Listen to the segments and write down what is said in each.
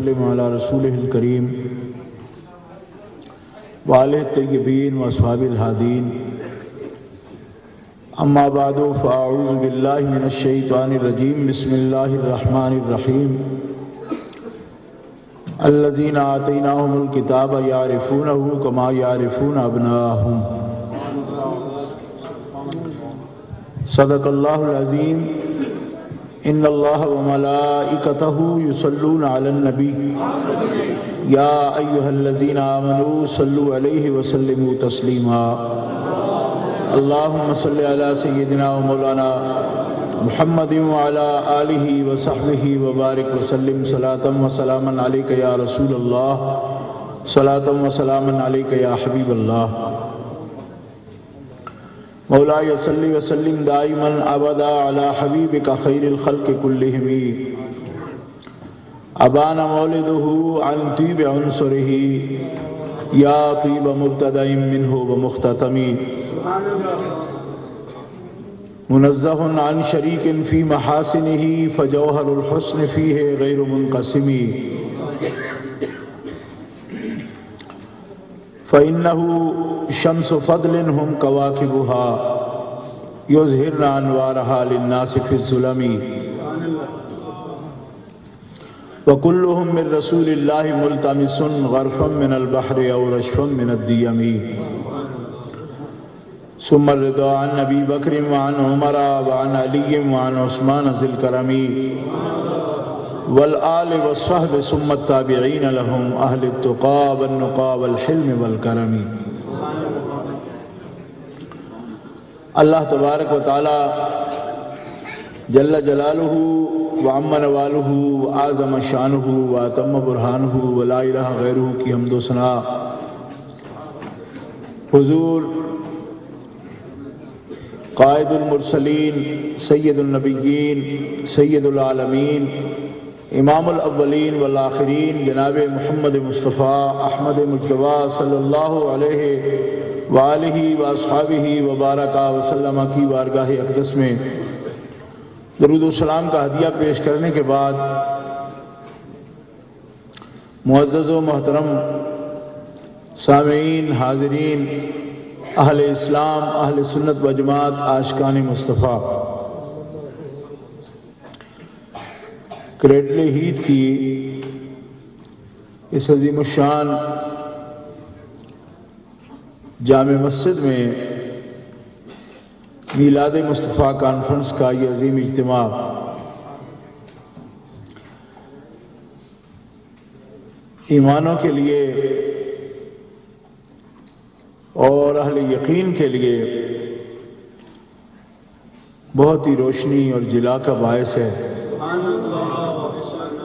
وسلم علی رسولہ الکریم وآلہ الطیبین واصحابہ الہادین اما بعد فاعوذ باللہ من الشیطان الرجیم بسم اللہ الرحمن الرحیم الذین آتیناہم الکتاب یعرفونہ کما یعرفون ابناءہم صدق اللہ العظیم ان اللہ وملائکتہ یصلون علی النبی یا ایہا الذین آمنوا صلوا علیہ وسلموا تسلیما اللہم صلی علی سیدنا و مولانا محمد وعلی آلہ وصحبہ وبارک وسلم صلاة و سلاما علیک یا رسول اللہ صلاة و سلاما علیک یا حبیب اللہ مولاي صلی وسلم دائما ابدا علی حبیبک خیر الخلق کلہم ابان مولدہ عن طیب عنصرہ یا طیب مبتدأ منہ ومختتم منزہ عن شریک فی محاسنہ فجوہر الحسن فیہ غیر منقسم فإنه شمس فضل هم كواكبها يظهرن أنوارها للناس في الظلم وكلهم من رسول الله ملتمس غرفا من البحر أو رشفا من الديم ثم الرضا عن أبي بكر وعن عمر وعن علي وعن عثمان ذي الكرم والآل والصحب ثم التابعین لهم اہل التقى والنقى والحلم والکرم۔ اللہ تبارک و تعالی جل جلالہ وعم نوالہ وعظم شانہ واتم برہانہ ولا الہ غیرہ کی حمد و ثنا حضور قائد المرسلین سید النبیین سید العالمین امام الاولین والآخرین جناب محمد مصطفیٰ احمد مجتبیٰ صلی اللہ علیہ وآلہ واصحابہ وبارک وسلم کی بارگاہ اقدس میں درود و سلام کا ہدیہ پیش کرنے کے بعد معزز و محترم سامعین حاضرین اہل اسلام اہل سنت و جماعت عاشقان مصطفیٰ، کریڈلے ہیت کی اس عظیم الشان جامع مسجد میں میلاد مصطفیٰ کانفرنس کا یہ عظیم اجتماع ایمانوں کے لیے اور اہل یقین کے لیے بہت ہی روشنی اور جلا کا باعث ہے۔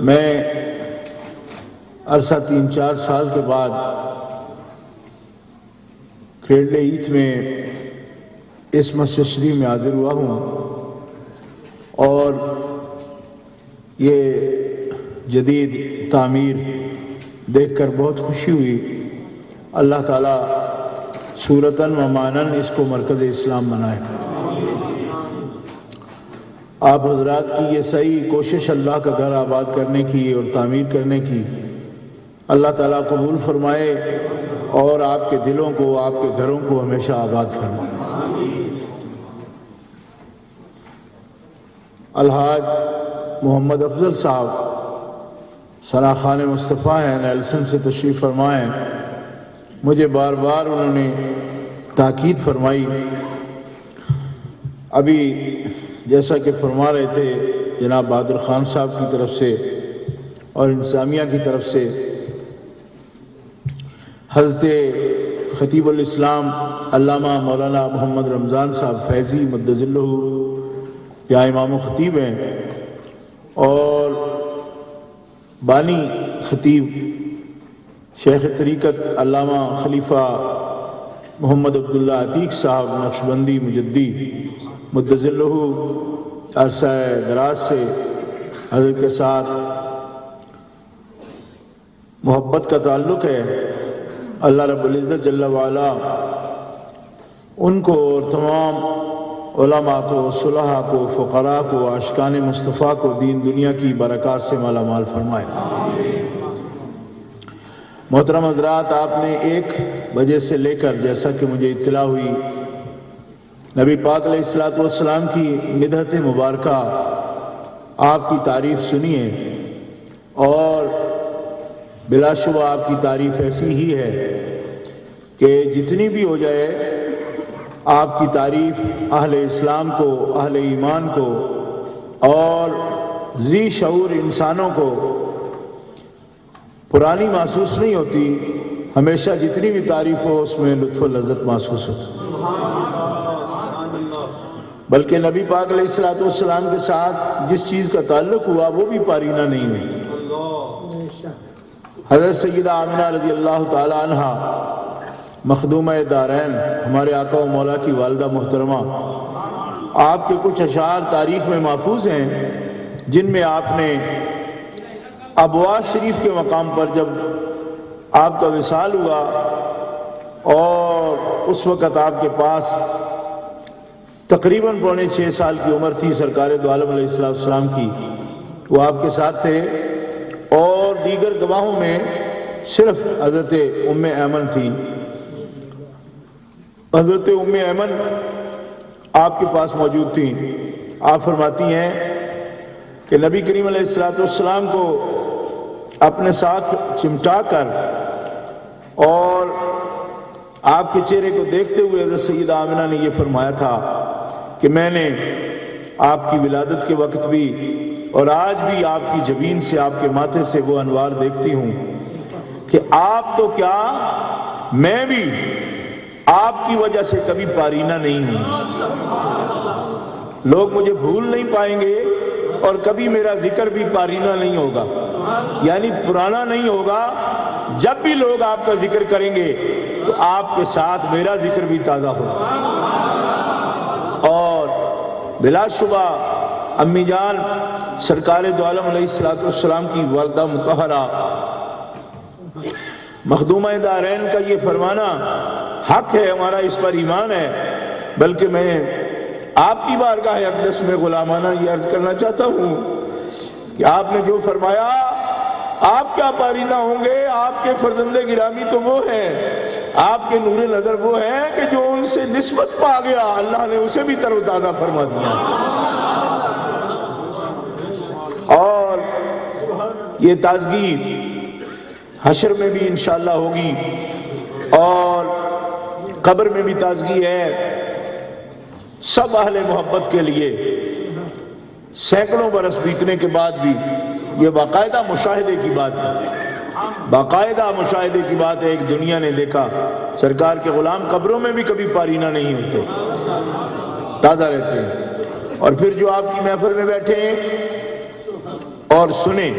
میں عرصہ 3-4 سال کے بعد کریڈلے ہیت میں اس مسجد شریف میں حاضر ہوا ہوں اور یہ جدید تعمیر دیکھ کر بہت خوشی ہوئی۔ اللہ تعالیٰ صورتاً و معناً اس کو مرکز اسلام بنائے۔ آپ حضرات کی یہ صحیح کوشش اللہ کا گھر آباد کرنے کی اور تعمیر کرنے کی اللہ تعالیٰ قبول فرمائے اور آپ کے دلوں کو آپ کے گھروں کو ہمیشہ آباد فرمائے۔ الحاج محمد افضل صاحب ثناخان مصطفیٰ ہیں، نیلسن سے تشریف فرمائے ہیں۔ مجھے بار بار انہوں نے تاکید فرمائی، ابھی جیسا کہ فرما رہے تھے جناب بہادر خان صاحب کی طرف سے اور انتظامیہ کی طرف سے، حضرت خطیب الاسلام علامہ مولانا محمد رمضان صاحب فیضی مدظلہ یا امام و خطیب ہیں، اور بانی خطیب شیخ طریقت علامہ خلیفہ محمد عبداللہ عتیق صاحب نقشبندی مجدی مدظلہ عرصہ دراز سے حضرت کے ساتھ محبت کا تعلق ہے۔ اللہ رب العزت جل وعلا ان کو اور تمام علماء کو، صلحاء کو، فقراء کو، عاشقان مصطفیٰ کو دین دنیا کی برکات سے مالا مال فرمائے۔ محترم حضرات، آپ نے 1 بجے سے لے کر، جیسا کہ مجھے اطلاع ہوئی، نبی پاک علیہ الصلوۃ والسلام کی مدحت مبارکہ آپ کی تعریف سنی ہے، اور بلا شبہ آپ کی تعریف ایسی ہی ہے کہ جتنی بھی ہو جائے آپ کی تعریف اہل اسلام کو، اہل ایمان کو اور ذی شعور انسانوں کو پرانی محسوس نہیں ہوتی، ہمیشہ جتنی بھی تعریف ہو اس میں لطف و لذت محسوس ہوتی، بلکہ نبی پاک علیہ الصلوۃ والسلام کے ساتھ جس چیز کا تعلق ہوا وہ بھی پارینہ نہیں ہوئی۔ حضرت سیدہ آمنہ رضی اللہ تعالی عنہ مخدومہ دارین، ہمارے آقا و مولا کی والدہ محترمہ، آپ کے کچھ اشعار تاریخ میں محفوظ ہیں جن میں آپ نے ابواس شریف کے مقام پر جب آپ کا وصال ہوا اور اس وقت آپ کے پاس تقریباً 6.25 سال کی عمر تھی سرکار دو عالم علیہ السلام کی، وہ آپ کے ساتھ تھے، اور دیگر گواہوں میں صرف حضرت ام ایمن تھی۔ حضرت ام ایمن آپ کے پاس موجود تھیں۔ آپ فرماتی ہیں کہ نبی کریم علیہ السلام کو اپنے ساتھ چمٹا کر اور آپ کے چہرے کو دیکھتے ہوئے حضرت سیدہ آمنہ نے یہ فرمایا تھا کہ میں نے آپ کی ولادت کے وقت بھی اور آج بھی آپ کی جبین سے، آپ کے ماتھے سے وہ انوار دیکھتی ہوں کہ آپ تو کیا، میں بھی آپ کی وجہ سے کبھی پارینہ نہیں ہوں۔ لوگ مجھے بھول نہیں پائیں گے اور کبھی میرا ذکر بھی پارینہ نہیں ہوگا، یعنی پرانا نہیں ہوگا۔ جب بھی لوگ آپ کا ذکر کریں گے تو آپ کے ساتھ میرا ذکر بھی تازہ ہوگا۔ اور بلا شبہ امی جان سرکار دو عالم علیہ السلام کی والدہ مطہرہ مخدومہ دارین کا یہ فرمانا حق ہے، ہمارا اس پر ایمان ہے، بلکہ میں آپ کی بارگاہ اقدس میں غلامانہ یہ عرض کرنا چاہتا ہوں کہ آپ نے جو فرمایا، آپ کیا پارینہ ہوں گے، آپ کے فرزند گرامی تو وہ ہیں، آپ کے نور نظر وہ ہیں کہ جو ان سے نسبت پا گیا اللہ نے اسے بھی تر و تازہ فرما دیا۔ اور یہ تازگی حشر میں بھی انشاءاللہ ہوگی اور قبر میں بھی تازگی ہے سب اہل محبت کے لیے۔ سینکڑوں برس بیتنے کے بعد بھی یہ باقاعدہ مشاہدے کی بات ہے، باقاعدہ مشاہدے کی بات ہے۔ ایک دنیا نے دیکھا سرکار کے غلام قبروں میں بھی کبھی پارینہ نہیں ہوتے، تازہ رہتے ہیں، اور پھر جو آپ کی محفل میں بیٹھے ہیں اور سنیں،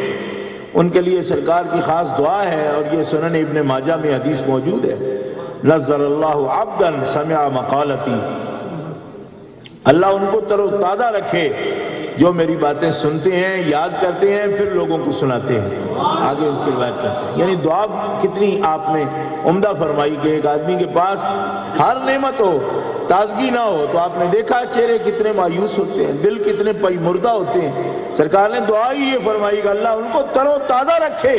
ان کے لیے سرکار کی خاص دعا ہے، اور یہ سنن ابن ماجہ میں حدیث موجود ہے، نظر اللہ عبدا سمع مقالتی، اللہ ان کو تر و تازہ رکھے جو میری باتیں سنتے ہیں، یاد کرتے ہیں، پھر لوگوں کو سناتے ہیں، آگے اس کی روایت کرتے ہیں۔ یعنی دعا کتنی آپ نے عمدہ فرمائی کہ ایک آدمی کے پاس ہر نعمت ہو، تازگی نہ ہو تو آپ نے دیکھا چہرے کتنے مایوس ہوتے ہیں، دل کتنے پئی مردہ ہوتے ہیں۔ سرکار نے دعا ہی یہ فرمائی کہ اللہ ان کو تر و تازہ رکھے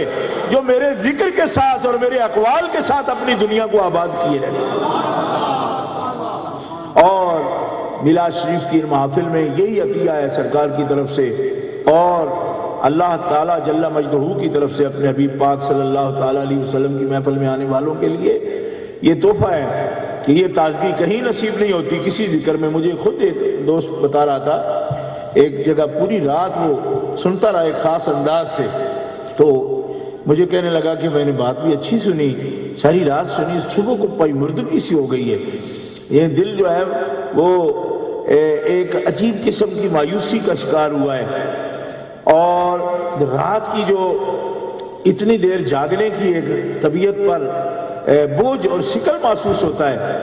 جو میرے ذکر کے ساتھ اور میرے اقوال کے ساتھ اپنی دنیا کو آباد کیے رہتے ہیں۔ اور میلاد شریف کی محافل میں یہی عطیہ ہے سرکار کی طرف سے، اور اللہ تعالیٰ جل مجدہ کی طرف سے اپنے حبیب پاک صلی اللہ تعالیٰ علیہ وسلم کی محفل میں آنے والوں کے لیے یہ تحفہ ہے کہ یہ تازگی کہیں نصیب نہیں ہوتی کسی ذکر میں۔ مجھے خود ایک دوست بتا رہا تھا، ایک جگہ پوری رات وہ سنتا رہا ایک خاص انداز سے، تو مجھے کہنے لگا کہ میں نے بات بھی اچھی سنی، ساری رات سنی، صبح کو پئی مردگی سی ہو گئی ہے، یہ دل جو ہے وہ ایک عجیب قسم کی مایوسی کا شکار ہوا ہے، اور رات کی جو اتنی دیر جاگنے کی ایک طبیعت پر بوجھ اور شکل محسوس ہوتا ہے۔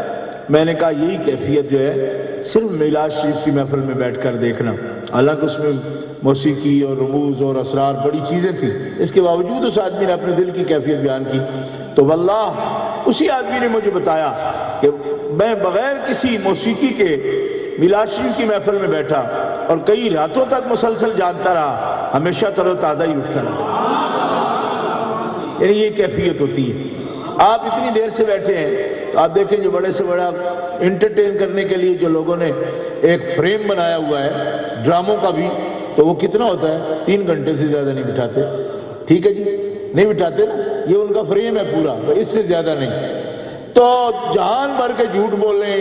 میں نے کہا یہی کیفیت جو ہے صرف میلاد شریف کی محفل میں بیٹھ کر دیکھنا، حالانکہ اس میں موسیقی اور رموز اور اسرار بڑی چیزیں تھیں، اس کے باوجود اس آدمی نے اپنے دل کی کیفیت بیان کی، تو واللہ اسی آدمی نے مجھے بتایا کہ میں بغیر کسی موسیقی کے میلاد شریف کی محفل میں بیٹھا اور کئی راتوں تک مسلسل جاگتا رہا، ہمیشہ تر و تازہ ہی اٹھتا رہا۔ یعنی یہ کیفیت ہوتی ہے. آپ اتنی دیر سے بیٹھے ہیں تو آپ دیکھیں جو بڑے سے بڑا انٹرٹین کرنے کے لیے جو لوگوں نے ایک فریم بنایا ہوا ہے ڈراموں کا بھی, تو وہ کتنا ہوتا ہے؟ 3 گھنٹے سے زیادہ نہیں بٹھاتے. ٹھیک ہے جی, نہیں بٹھاتے نا, یہ ان کا فریم ہے پورا, اس سے زیادہ نہیں. تو جہان بھر کے جھوٹ بولیں,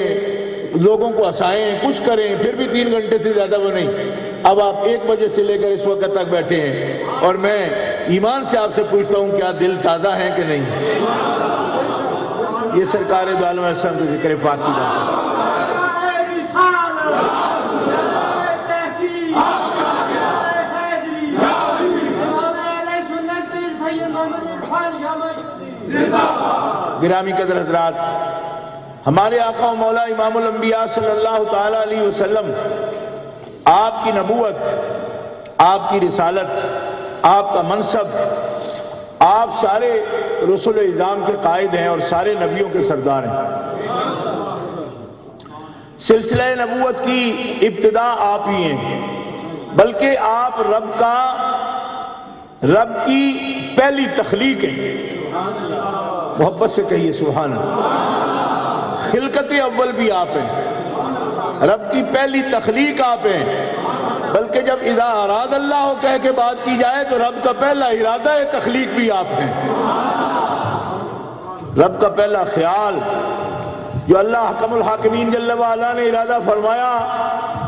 لوگوں کو ہنسائیں, کچھ کریں, پھر بھی 3 گھنٹے سے زیادہ وہ نہیں. اب آپ 1 بجے سے لے کر اس وقت تک بیٹھے ہیں, اور میں ایمان سے آپ سے پوچھتا ہوں کیا دل تازہ ہے کہ نہیں؟ یہ سرکار دو عالم علیہ السلام کے ذکر پاک کی بات ہے. گرامی قدر حضرات, ہمارے آقا و مولا امام الانبیاء صلی اللہ تعالی علیہ وسلم, آپ کی نبوت, آپ کی رسالت, آپ کا منصب, آپ سارے رسول اعظام کے قائد ہیں اور سارے نبیوں کے سردار ہیں. سلسلہ نبوت کی ابتدا آپ ہی ہیں, بلکہ آپ رب کی پہلی تخلیق ہیں. محبت سے کہیے سبحان اللہ. خلقت اول بھی آپ ہیں, رب کی پہلی تخلیق آپ ہیں, بلکہ جب اذا اراد اللہ کہہ کے بات کی جائے تو رب کا پہلا ارادہ تخلیق بھی آپ ہیں. رب کا پہلا خیال جو اللہ حکم الحاکمین جل وعلا نے ارادہ فرمایا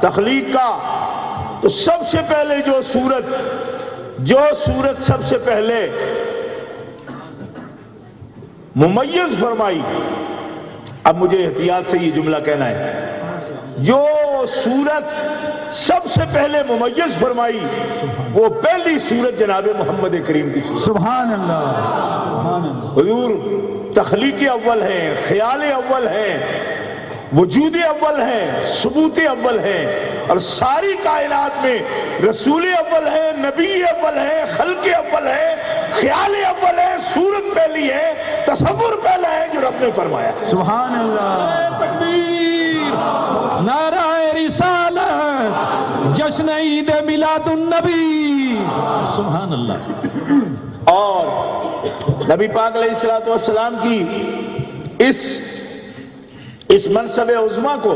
تخلیق کا, تو سب سے پہلے جو صورت سب سے پہلے ممیز فرمائی. اب مجھے احتیاط سے یہ جملہ کہنا ہے, جو صورت سب سے پہلے ممیز فرمائی وہ پہلی صورت جناب محمد کریم کی صورت. سبحان اللہ. حضور تخلیق اول ہیں, خیال اول ہیں, وجود اول ہیں, ثبوت اول ہیں, اور ساری کائنات میں رسول اول ہے, نبی اول ہے, خلق اول ہے, خیال اول ہے, صورت پہلی ہے, تصور پہلا ہے جو رب نے فرمایا. سبحان اللہ. تکبیر, نعرہ رسالت, جشن عید میلاد النبی. سبحان اللہ. اور نبی پاک علیہ السلام کی اس منصب عظمیٰ کو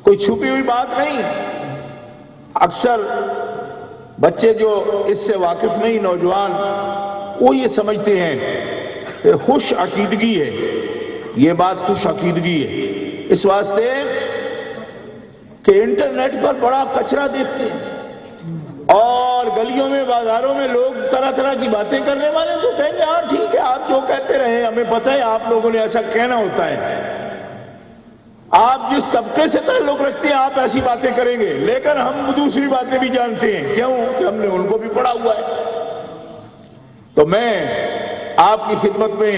کوئی چھپی ہوئی بات نہیں. اکثر بچے جو اس سے واقف نہیں, نوجوان, وہ یہ سمجھتے ہیں کہ خوش عقیدگی ہے, یہ بات خوش عقیدگی ہے, اس واسطے کہ انٹرنیٹ پر بڑا کچرا دیکھتے ہیں, اور گلیوں میں بازاروں میں لوگ طرح طرح کی باتیں کرنے والے, تو کہیں گے ہاں ٹھیک ہے, آپ جو کہتے رہے, ہمیں پتہ ہے آپ لوگوں نے ایسا کہنا ہوتا ہے, آپ جس طبقے سے تعلق رکھتے ہیں آپ ایسی باتیں کریں گے, لیکن ہم دوسری باتیں بھی جانتے ہیں. کیوں؟ کہ ہم نے ان کو بھی پڑھا ہوا ہے. تو میں آپ کی خدمت میں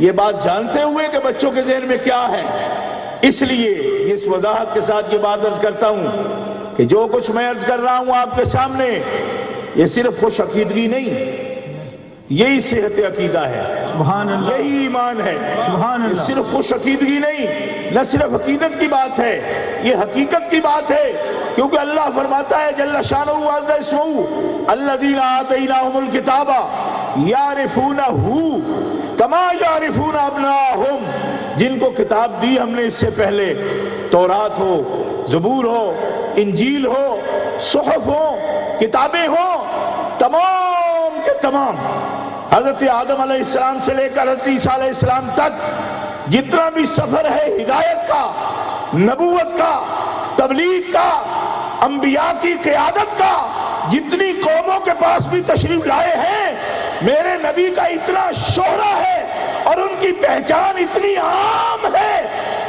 یہ بات جانتے ہوئے کہ بچوں کے ذہن میں کیا ہے, اس لیے اس وضاحت کے ساتھ یہ بات عرض کرتا ہوں کہ جو کچھ میں عرض کر رہا ہوں آپ کے سامنے, یہ صرف خوش عقیدگی نہیں, یہی صحت عقیدہ ہے. سبحان اللہ. یہی ایمان ہے. سبحان اللہ. یہ صرف خوش عقیدگی نہیں, نہ صرف عقیدت کی بات ہے, یہ حقیقت کی بات ہے. کیونکہ اللہ فرماتا ہے جل شانہ وعز اسمہ, الذین آتیناہم الکتاب یعرفونہ کما یعرفون ابناءہم, جن کو کتاب دی ہم نے اس سے پہلے, تورات ہو, زبور ہو, انجیل ہو, صحف ہو, کتابیں ہو, تمام کے تمام حضرت آدم علیہ السلام سے لے کر حضرت عیسیٰ علیہ السلام تک جتنا بھی سفر ہے ہدایت کا, نبوت کا, تبلیغ کا, انبیاء کی قیادت کا, جتنی قوموں کے پاس بھی تشریف لائے ہیں, میرے نبی کا اتنا شہرہ ہے اور ان کی پہچان اتنی عام ہے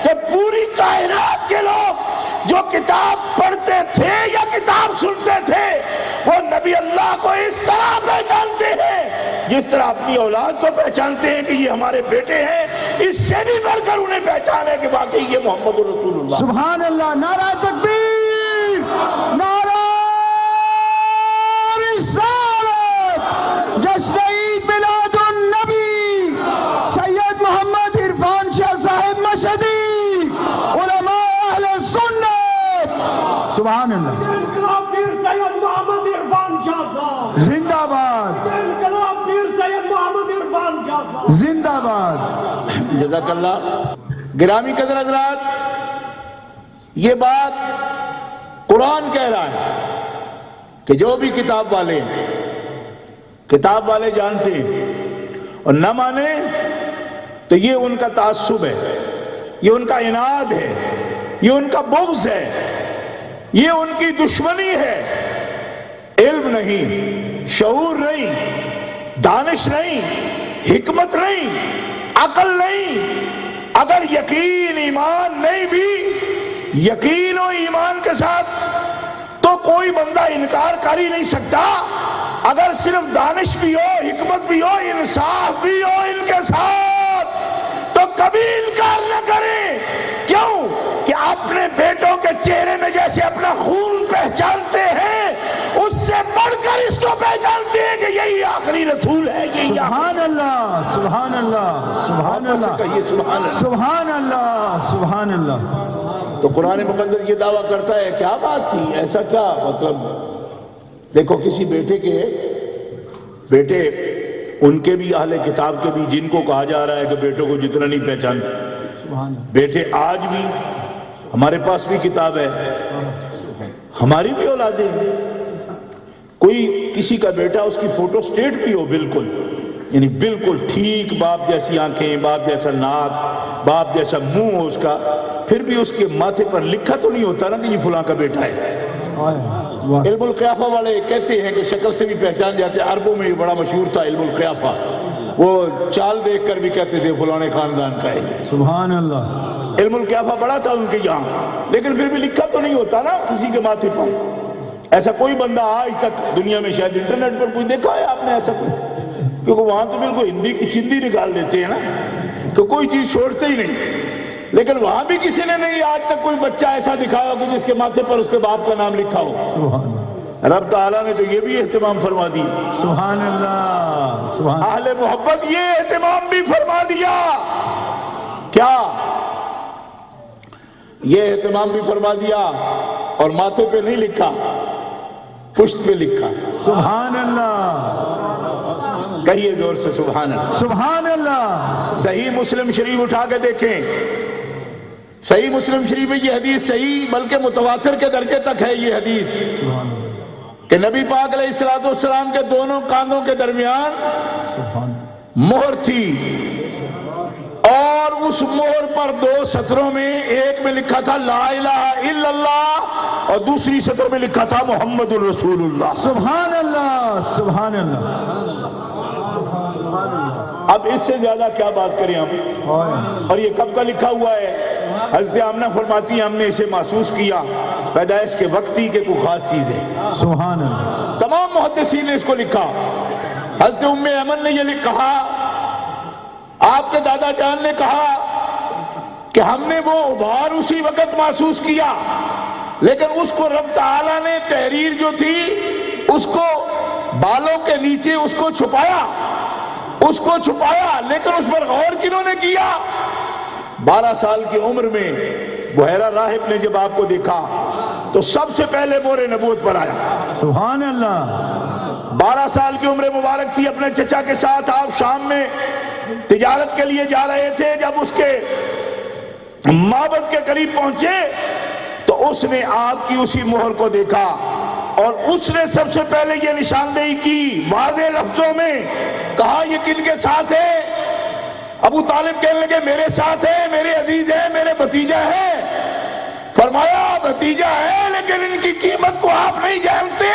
کہ پوری کائنات کے لوگ جو کتاب پڑھتے تھے یا کتاب سنتے تھے وہ نبی اللہ کو اس طرح پہچانتے ہیں جس طرح اپنی اولاد کو پہچانتے ہیں کہ یہ ہمارے بیٹے ہیں, اس سے بھی بڑھ کر انہیں پہچان ہے کہ واقعی یہ محمد رسول اللہ. سبحان اللہ. نعرہ تکبیر, نعرہ رسالت, جشن عید میلاد النبی سید محمد عرفان شاہ صاحب مشہدی, علماء اہل سنت. سبحان اللہ. انقلاب پیر سید محمد عرفان شاہ صاحب زندہ باد. انقلاب پیر سید بات. جزاک اللہ. گرامی قدر حضرات، یہ بات قرآن کہہ رہا ہے کہ جو بھی کتاب والے جانتے ہیں اور نہ مانے تو یہ ان کا تعصب ہے، یہ ان کا عناد ہے، یہ ان کا بغض ہے، یہ ان کی دشمنی ہے. علم نہیں، شعور نہیں، دانش نہیں، حکمت نہیں، عقل نہیں. اگر یقین ایمان نہیں بھی، یقین و ایمان کے ساتھ تو کوئی بندہ انکار کر ہی نہیں سکتا. اگر صرف دانش بھی ہو، حکمت بھی ہو، انصاف بھی ہو ان کے ساتھ تو کبھی انکار نہ کریں. کیوں کہ اپنے بیٹوں کے چہرے میں جیسے اپنا خون پہچانتے ہیں، اس سے بڑھ کر اس کو پہچانتے ہیں کہ یہی آخری رسول ہے. سبحان اللہ، سبحان اللہ، سبحان اللہ، سبحان اللہ، سبحان اللہ. تو قرآن مقدس یہ دعویٰ کرتا ہے کیا بات تھی، ایسا کیا مطلب. دیکھو کسی بیٹے ان کے بھی اہل کتاب کے بھی، جن کو کہا جا رہا ہے کہ بیٹوں کو جتنا نہیں پہچانتے، بیٹے آج بھی ہمارے پاس بھی کتاب ہے، ہماری بھی اولادیں ہیں. کوئی کسی کا بیٹا اس کی فوٹو سٹیٹ بھی ہو بالکل، یعنی بالکل ٹھیک، باپ جیسی آنکھیں، باپ جیسا ناک، باپ جیسا منہ ہو اس کا، پھر بھی اس کے ماتھے پر لکھا تو نہیں ہوتا نا کہ یہ فلاں کا بیٹا ہے. علم القیافہ والے کہتے ہیں کہ شکل سے بھی پہچان جاتے ہیں. عربوں میں یہ بڑا مشہور تھا علم القیافہ، وہ چال دیکھ کر بھی کہتے تھے فلانے خاندان کا ہے. سبحان اللہ. علم القیافہ بڑا تھا ان کے یہاں، لیکن پھر بھی لکھا تو نہیں ہوتا نا کسی کے ماتھے پر. ایسا کوئی بندہ آج تک دنیا میں، شاید انٹرنیٹ پر کوئی دیکھا ہے آپ نے ایسا کوئی؟ کیونکہ وہاں تو بالکل ہندی کی چندی نکال دیتے ہیں نا کہ کوئی چیز چھوڑتے ہی نہیں. لیکن وہاں بھی کسی نے نہیں آج تک کوئی بچہ ایسا دکھایا کہ جس کے ماتھے پر اس کے باپ کا نام لکھا ہو. سبحان اللہ. رب تعالیٰ نے تو یہ بھی اہتمام فرما دی. سبحان اللہ، سبحان اللہ. اہل محبت یہ اہتمام بھی فرما دیا. کیا یہ اہتمام بھی فرما دیا اور ماتھے پہ نہیں لکھا، پشت پہ لکھا. سبحان اللہ. کہیے زور سے سبحان اللہ. سبحان اللہ. صحیح مسلم شریف اٹھا کے دیکھیں، صحیح مسلم شریف میں یہ حدیث صحیح بلکہ متواتر کے درجے تک ہے. یہ حدیث کہ نبی پاک علیہ السلام کے دونوں کاندھوں کے درمیان مہر تھی، اور اس مہر پر 2 سطروں میں، ایک میں لکھا تھا لا الہ الا اللہ اور دوسری سطر میں لکھا تھا محمد الرسول اللہ. سبحان اللہ، سبحان اللہ. اب اس سے زیادہ کیا بات کریں ہم. اور یہ کب کا لکھا ہوا ہے؟ حضرت آمنہ فرماتی ہیں ہم نے اسے محسوس کیا پیدائش کے وقت ہی کہ کوئی خاص چیز ہے. سبحان اللہ. تمام محدثین نے اس کو لکھا. حضرت ام ایمن نے یہ کہا، آپ کے دادا جان نے کہا کہ ہم نے وہ ابھار اسی وقت محسوس کیا، لیکن اس کو رب تعالیٰ نے تحریر جو تھی اس کو بالوں کے نیچے اس کو چھپایا، لیکن اس پر غور کنہوں نے کیا؟ 12 سال کی عمر میں بحیرہ راہب نے جب آپ کو دیکھا تو سب سے پہلے مہر نبوت پر آیا. سبحان اللہ. 12 سال کی عمر مبارک تھی، اپنے چچا کے ساتھ آپ شام میں تجارت کے لیے جا رہے تھے. جب اس کے معبد کے قریب پہنچے تو اس نے آپ کی اسی مہر کو دیکھا، اور اس نے سب سے پہلے یہ نشاندہی کی واضح لفظوں میں، کہا یہ کن کے ساتھ ہے؟ ابو طالب کہنے لگے میرے ساتھ ہے، میرے عزیز ہے، میرے بھتیجا ہے. فرمایا بھتیجا ہے لیکن ان کی قیمت کو آپ نہیں جانتے.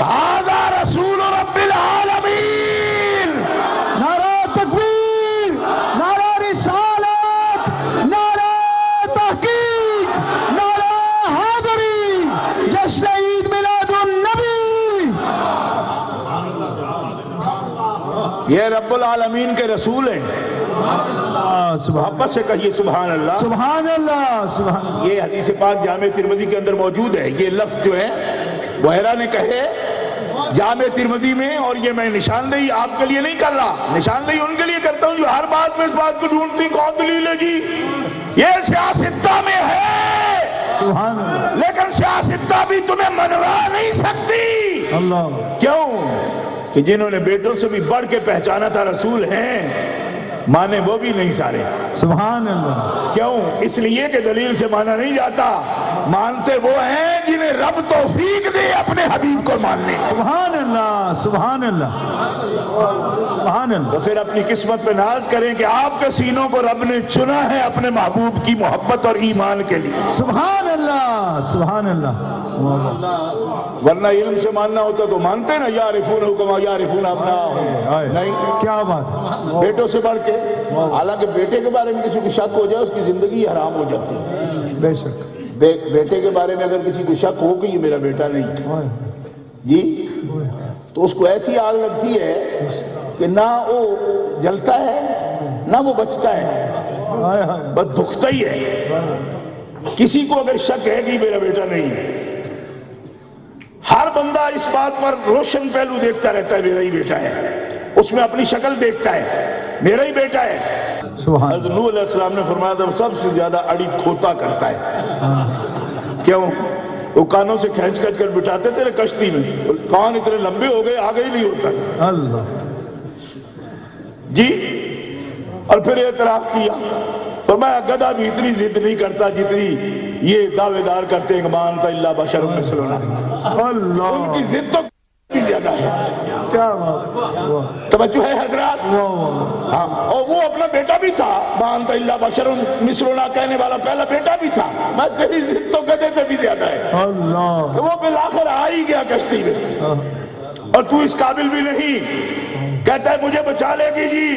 ھذا رسول رب العالمین. نعرہ تکبیر، نعرہ رسالت، نعرہ تحقیق، نعرہ حیدری، جشن عید میلاد النبی. یہ رب العالمین کے رسول ہیں. محبت سے کہیے سبحان اللہ. سبحان اللہ، سبحان اللہ. یہ حدیث پاک جامع ترمذی کے اندر موجود ہے. یہ لفظ جو ہے بحیرہ نے کہے جامع ترمذی میں، اور یہ میں نشاندہی آپ کے لیے نہیں کر رہا، نشاندہی ان کے لیے کرتا ہوں جو ہر بات میں اس بات کو ڈھونڈتی کون دلیل ہے جی. یہ سیاستہ میں ہے، سبحان اللہ. لیکن سیاستہ بھی تمہیں منوا نہیں سکتی. اللہ. کیوں کہ جنہوں نے بیٹوں سے بھی بڑھ کے پہچانا تھا رسول ہیں، مانے وہ بھی نہیں سارے. سبحان اللہ. کیوں؟ اس لیے کہ دلیل سے مانا نہیں جاتا. مانتے وہ ہیں جنہیں رب توفیق دے اپنے حبیب کو ماننے. سبحان اللہ. سبحان اللہ. سبحان اللہ. تو پھر اپنی قسمت پہ ناز کریں کہ آپ کے سینوں کو رب نے چنا ہے اپنے محبوب کی محبت اور ایمان کے لیے. سبحان اللہ. سبحان اللہ. ورنہ علم سے ماننا ہوتا تو مانتے نا یعرفون کما یعرفون ابناءہم. نہیں، کیا بات. بیٹوں سے بڑھ کے. حالانکہ بیٹے کے بارے میں کسی کو شک ہو جائے اس کی زندگی حرام ہو جاتی ہے. بے شک. بیٹے کے بارے میں اگر کسی کو شک ہو کہ یہ میرا بیٹا نہیں جی، تو اس کو ایسی آگ لگتی ہے کہ نہ وہ جلتا ہے نہ وہ بچتا ہے، بس دکھتا ہی ہے. کسی کو اگر شک ہے کہ میرا بیٹا نہیں ہے، ہر بندہ اس بات پر روشن پہلو دیکھتا رہتا ہے میرا ہی بیٹا ہے. اس میں اپنی شکل دیکھتا ہے میرا ہی بیٹا ہے. حضرت نوح علیہ السلام نے فرمایا تھا سب سے زیادہ اڑی کھوتا کرتا ہے. کیوں؟ وہ کانوں سے کھینچ کھینچ کر بٹھاتے تھے کشتی میں، کان اتنے لمبے ہو گئے آگے ہی نہیں ہوتا اللہ جی. اور پھر اعتراف کیا، فرمایا گدھا بھی اتنی ضد نہیں کرتا جتنی یہ دعوے دار کرتے ہیں کہ مانتا اللہ بشر مثلنا. اللہ. ان کی ضد تو زیادہ ہے. کیا بات. توجہ ہے حضرات. ہاں، اور وہ اپنا بیٹا بھی تھا، مانتا اللہ بشر مثلنا کہنے والا پہلا بیٹا بھی تھا. میں تیری ضد تو گدھے سے بھی زیادہ ہے. اللہ. تو وہ بالآخر آ ہی گیا کشتی میں، اور تو اس قابل بھی نہیں. کہتا ہے مجھے بچا لے گی جی،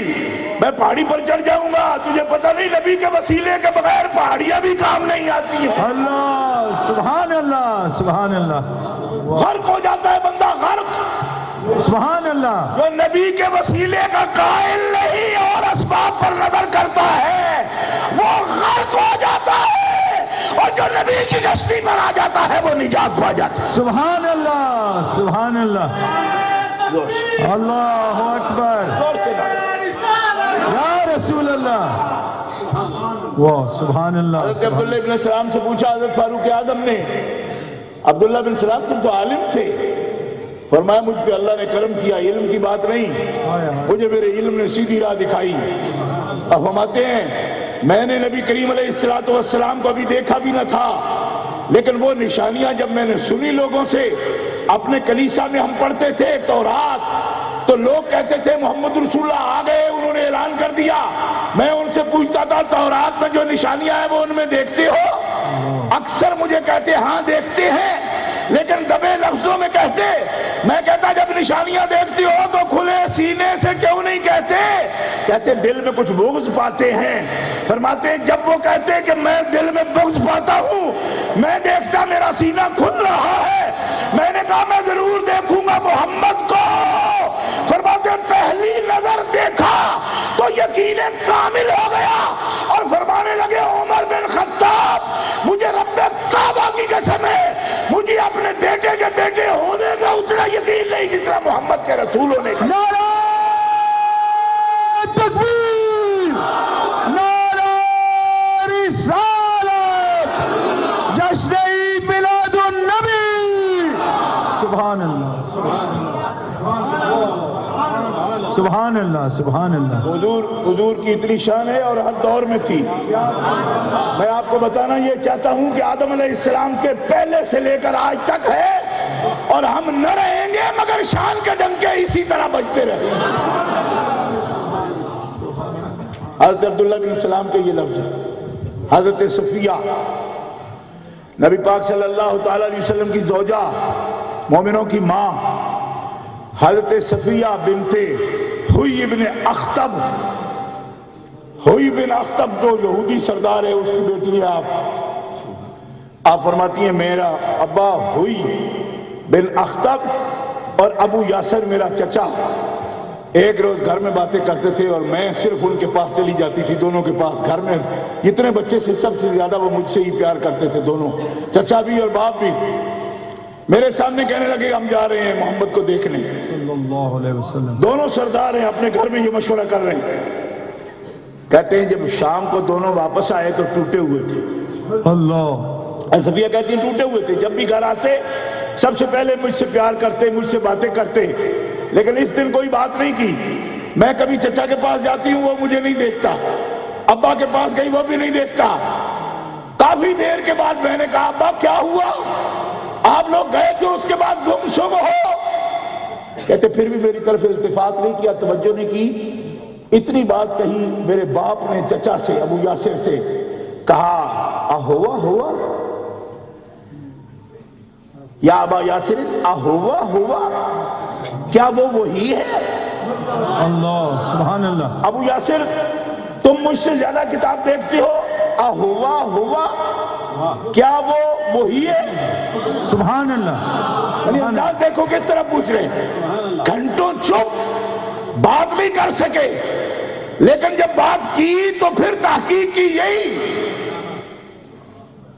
میں پہاڑی پر چڑھ جاؤں گا. تجھے پتہ نہیں نبی کے وسیلے کے بغیر پہاڑیاں بھی کام نہیں آتی ہیں. اللہ. سبحان اللہ. سبحان اللہ. غرق ہو جاتا ہے بندہ، غرق. سبحان اللہ. جو نبی کے وسیلے کا قائل نہیں اور اسباب پر نظر کرتا ہے وہ غرق ہو جاتا ہے، اور جو نبی کی کشتی پر آ جاتا ہے وہ نجات پا جاتا ہے. سبحان اللہ. سبحان اللہ. اللہ اکبر. یا رسول اللہ. واہ. سبحان اللہ. حضرت عبداللہ بن سلام سے پوچھا حضرت فاروق اعظم نے، عبداللہ بن سلام تم تو عالم تھے. فرمایا مجھ پہ اللہ نے کرم کیا، علم کی بات نہیں، مجھے میرے علم نے سیدھی راہ دکھائی. اب فرماتے ہیں میں نے نبی کریم علیہ السلام کو ابھی دیکھا بھی نہ تھا، لیکن وہ نشانیاں جب میں نے سنی لوگوں سے، اپنے کلیسا میں ہم پڑھتے تھے تورات، تو لوگ کہتے تھے محمد رسول اللہ آ گئے، انہوں نے اعلان کر دیا. میں ان سے پوچھتا تھا تورات میں جو نشانیاں ہیں وہ ان میں دیکھتے ہو؟ اکثر مجھے کہتے ہاں دیکھتے ہیں، لیکن دبے لفظوں میں کہتے. میں کہتا جب نشانیاں دیکھتی ہو تو کھلے سینے سے کیوں نہیں کہتے؟ کہتے دل میں کچھ بغض پاتے ہیں. فرماتے جب وہ کہتے کہ میں دل میں بغض پاتا ہوں، میں دیکھتا میرا سینہ کھل رہا ہے. میں نے کہا میں ضرور دیکھوں گا محمد کو. فرماتے پہلی نظر دیکھا تو یقین کامل ہو گیا، اور فرمانے لگے عمر بن خطاب مجھے رب کعبہ کی قسم ہے، مجھے اپنے بیٹے کے بیٹے ہونے کا اتنا یقین نہیں جتنا محمد کے رسول ہونے کا. نعرہ تکبیر. نعرہ رسالت. جشن عید میلاد النبی. سبحان اللہ. سبحان اللہ. سبحان اللہ. حضور کی اتنی شان ہے اور ہر دور میں تھی. میں آپ کو بتانا یہ چاہتا ہوں کہ آدم علیہ السلام کے پہلے سے لے کر آج تک ہے، اور ہم نہ رہیں گے مگر شان کے ڈنکے اسی طرح بجتے رہیں. حضرت عبداللہ بن السلام کے یہ لفظ ہے. حضرت صفیہ نبی پاک صلی اللہ تعالی علیہ وسلم کی زوجہ، مومنوں کی ماں، حضرت صفیہ بنت ہوئی ابن اخطب. ہوئی بن اخطب جو یہودی سردار ہے اس کی بیٹی ہے. آپ فرماتی ہیں میرا ابا ہوئی بن اخطب اور ابو یاسر میرا چچا ایک روز گھر میں باتیں کرتے تھے، اور میں صرف ان کے پاس چلی جاتی تھی، دونوں کے پاس. گھر میں جتنے بچے سے سب سے زیادہ وہ مجھ سے ہی پیار کرتے تھے دونوں، چچا بھی اور باپ بھی. میرے سامنے کہنے لگے ہم جا رہے ہیں محمد کو دیکھنے. صلی اللہ علیہ وسلم. دونوں سردار ہیں اپنے گھر میں یہ مشورہ کر رہے ہیں. کہتے ہیں جب شام کو دونوں واپس آئے تو ٹوٹے ہوئے تھے. اللہ. صفیہ کہتی ہیں ٹوٹے ہوئے تھے. جب بھی گھر آتے سب سے پہلے مجھ سے پیار کرتے، مجھ سے باتیں کرتے، لیکن اس دن کوئی بات نہیں کی. میں کبھی چچا کے پاس جاتی ہوں وہ مجھے نہیں دیکھتا، ابا کے پاس گئی وہ بھی نہیں دیکھتا۔ کافی دیر کے بعد میں نے کہا ابا کیا ہوا، آپ لوگ گئے تھے اس کے بعد گم شم ہو؟ کہتے پھر بھی میری طرف التفات نہیں کیا، توجہ نہیں کی۔ اتنی بات کہی، میرے باپ نے چچا سے ابو یاسر سے کہا ہوا یا ابا یاسر ہوا کیا وہ وہی ہے؟ اللہ سبحان اللہ۔ ابو یاسر تم مجھ سے زیادہ کتاب دیکھتے ہو، ہوا کیا وہ وہی ہے؟ سبحان اللہ۔ یعنی انداز دیکھو کس طرح پوچھ رہے ہیں، گھنٹوں چپ، بات نہیں کر سکے، لیکن جب بات کی تو پھر تحقیق کی یہی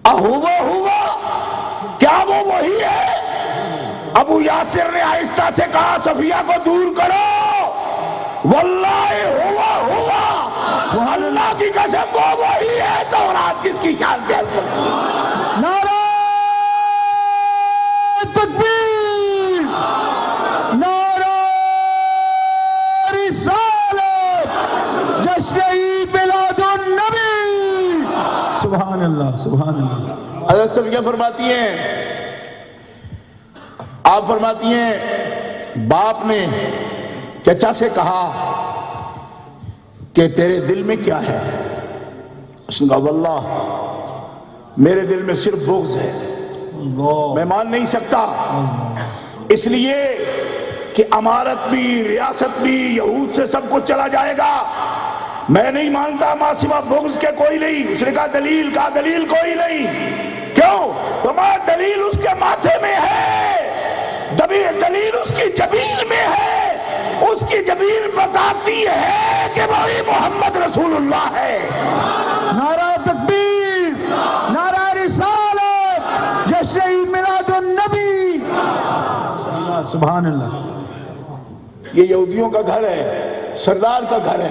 ہوا کیا وہ وہی ہے؟ ابو یاسر نے آہستہ سے کہا صفیہ کو دور کرو، واللہ ہوا اللہ کی قسم وہ وہی ہے۔ تورات کس کی شان بیان کرتی ہے؟ نعرہ تکبیر، نعرہ رسالت، جشن عید میلاد النبی۔ سبحان اللہ سبحان اللہ۔ حضرت صفیہ فرماتی ہیں، آپ فرماتی ہیں باپ نے چچا سے کہا کہ تیرے دل میں کیا ہے؟ اس نے کہا واللہ میرے دل میں صرف بغض ہے، میں مان نہیں سکتا، اس لیے کہ امارت بھی ریاست بھی یہود سے سب کچھ چلا جائے گا، میں نہیں مانتا ماں سوا بغض کے کوئی نہیں۔ اس نے کہا دلیل کوئی نہیں، کیوں؟ تمہارا دلیل اس کے ماتھے میں ہے، دلیل اس کی جبین میں ہے، اس کی جبین بتاتی ہے کہ وہی محمد رسول اللہ ہے۔ نعرہ تکبیر، نعرہ رسالت، جشن عید میلاد النبی۔ سبحان اللہ۔ یہ یہودیوں کا گھر ہے، سردار کا گھر ہے،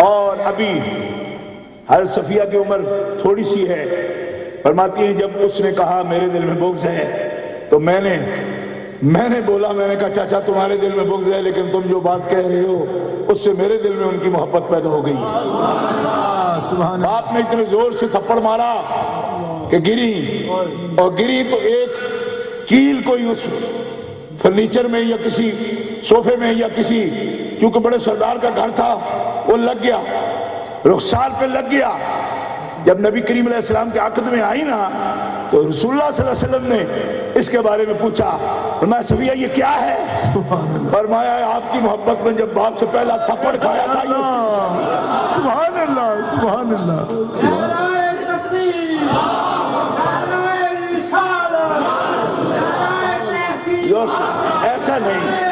اور ابھی حضرت صفیہ کی عمر تھوڑی سی ہے۔ فرماتی ہیں جب اس نے کہا میرے دل میں بغض ہے تو میں نے بولا، میں نے کہا چاچا تمہارے دل میں بغض ہے، لیکن تم جو بات کہہ رہے ہو اس سے میرے دل میں ان کی محبت پیدا ہو گئی۔ سبحان اللہ۔ باپ نے اتنے زور سے تھپڑ مارا کہ گری تو ایک کیل کوئی اس فرنیچر میں یا کسی صوفے میں یا کسی، کیونکہ بڑے سردار کا گھر تھا، وہ لگ گیا، رخسار پہ لگ گیا۔ جب نبی کریم علیہ السلام کے عقد میں آئی نا تو رسول اللہ صلی اللہ علیہ وسلم نے اس کے بارے میں پوچھا، فرمایا صفیہ یہ کیا ہے؟ فرمایا آپ کی محبت میں جب باپ سے پہلا تھپڑ کھایا تھا۔ سبحان اللہ سبحان اللہ۔ ایسا نہیں،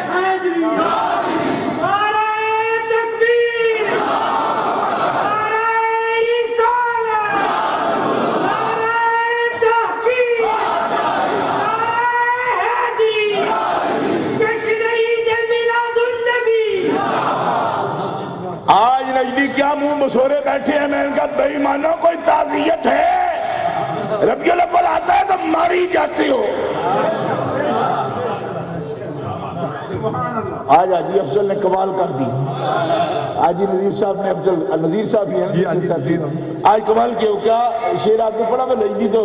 آج نجدی کیا منہ مسورے بیٹھے ہیں، میں ان کا بے ایمانوں کوئی تعزیت ہے؟ ربیع الاول آتا ہے تو ماری جاتی ہو۔ آج حاجی افضل نے کمال کر دی، حاجی نذیر صاحب نے، نذیر صاحب ہی ہیں آج کمال کیا۔ کیا شیر آپ نے پڑھا؟ میں نجدی تو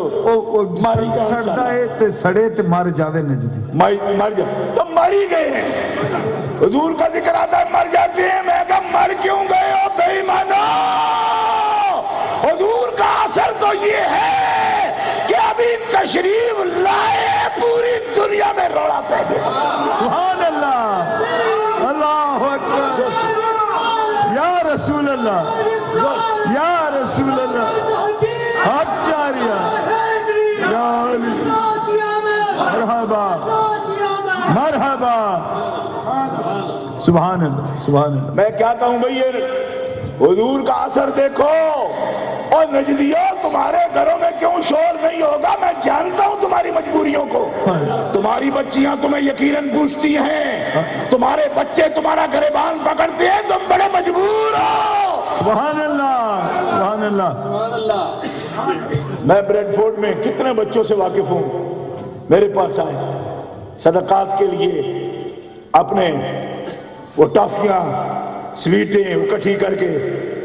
ماری سڑتا ہے تے سڑے تے مر جاوے نجدی، مر جائے تو مری گئے ہیں۔ حضور کا ذکر آتا ہے مر جاتے ہیں، میں کہا مر کیوں گئے ہو بے ایمانو؟ حضور کا اثر تو یہ ہے کہ ابھی تشریف لائے پوری دنیا میں روڑا پیدا۔ سبحان اللہ، اللہ اکبر، یا رسول اللہ، یا رسول اللہ، حق جاریہ، یا علی، مرحبا مرحبا۔ سبحان اللہ سبحان اللہ۔ میں کیا کہوں بھئی، حضور کا اثر دیکھو۔ اور نجدیوں تمہارے گھروں میں کیوں شور نہیں ہوگا؟ میں جانتا ہوں تمہاری مجبوریوں کو، تمہاری بچیاں تمہیں یقیناً پوچھتی ہیں، تمہارے بچے تمہارا گریبان پکڑتے ہیں، تم بڑے مجبور ہو۔ سبحان اللہ سبحان اللہ۔ میں بریڈ فورڈ میں کتنے بچوں سے واقف ہوں، میرے پاس آئے صدقات کے لیے، اپنے وہ ٹافیاں سویٹیں اکٹھی کر کے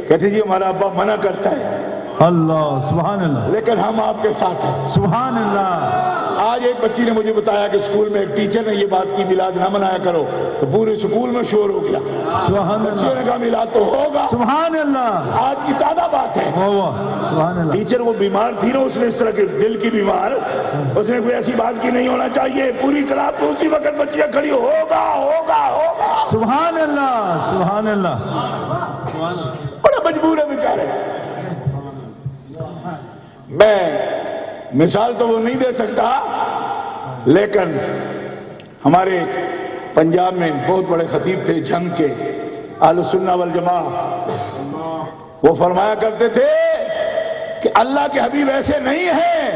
کہتے جی ہمارا ابا منع کرتا ہے اللہ سبحان اللہ لیکن ہم آپ کے ساتھ ہیں. سبحان اللہ. آج ایک بچی نے مجھے بتایا کہ اسکول میں ایک ٹیچر نے یہ بات کی میلاد نہ منایا کرو تو پورے اسکول میں شور ہو گیا. سبحان بچیوں اللہ نے کہا میلاد تو ہوگا. سبحان اللہ. آج کی تازہ بات ہے. سبحان اللہ. ٹیچر وہ بیمار تھی نا, اس نے اس طرح کے دل کی بیمار, اس نے کوئی ایسی بات کی نہیں ہونا چاہیے, پوری کلاس میں اسی وقت بچیاں کھڑی ہوگا ہوگا ہوگا. سبحان اللہ. سبحان اللہ. بڑا مجبور ہے بیچارے. میں مثال تو وہ نہیں دے سکتا, لیکن ہمارے پنجاب میں بہت بڑے خطیب تھے جنگ کے, اہل السنہ والجماعہ, وہ فرمایا کرتے تھے کہ اللہ کے حبیب ایسے نہیں ہیں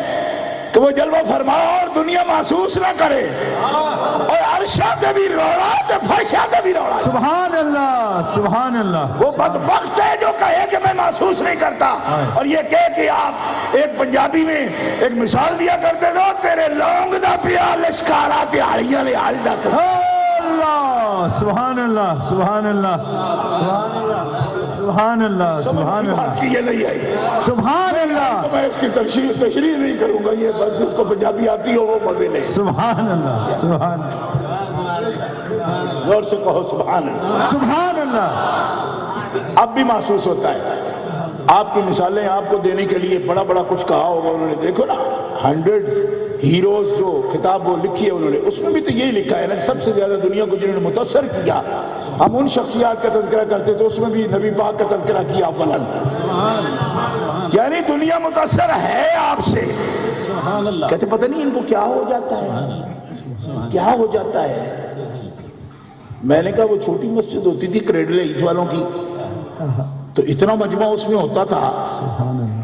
کہ وہ جلوہ فرما اور دنیا محسوس نہ کرے, اور عرشہ پہ بھی روڑا تو فرشہ پہ بھی روڑا. سبحان اللہ. سبحان اللہ. وہ بدبخت ہے جو کہے کہ میں محسوس نہیں کرتا, اور یہ کہے کہ آپ ایک پنجابی میں ایک مثال دیا کرتے دو, تیرے لونگ دا پیا لشکارا تیاریاں لے آل دا کر. اللہ. سبحان اللہ. سبحان اللہ. سبحان اللہ. سبحان اللہ. سبحان اللہ. بات کی یہ نہیں آئی. سبحان اللہ. میں اس کی تشریح نہیں کروں گا, یہ بس جس کو پنجابی آتی ہو وہ مزے لے. سبحان اللہ. سبحان اللہ. زور سے کہو سبحان اللہ. سبحان اللہ. اب بھی محسوس ہوتا ہے. آپ کی مثالیں آپ کو دینے کے لیے بڑا بڑا کچھ کہا ہوگا انہوں نے. دیکھو نا, 100 ہیروز جو کتاب وہ لکھی ہے انہوں نے, اس میں بھی تو یہی لکھا ہے نا, سب سے زیادہ دنیا کو جنہوں نے متاثر کیا. ہم ان شخصیات کا تذکرہ کرتے تو اس میں بھی نبی پاک کا تذکرہ کیا اولاً. یعنی دنیا متاثر ہے آپ سے. کہتے پتہ نہیں ان کو کیا ہو جاتا ہے, کیا ہو جاتا ہے. میں نے کہا وہ چھوٹی مسجد ہوتی تھی کریڈل ایتھ والوں کی, تو اتنا مجمع اس میں ہوتا تھا,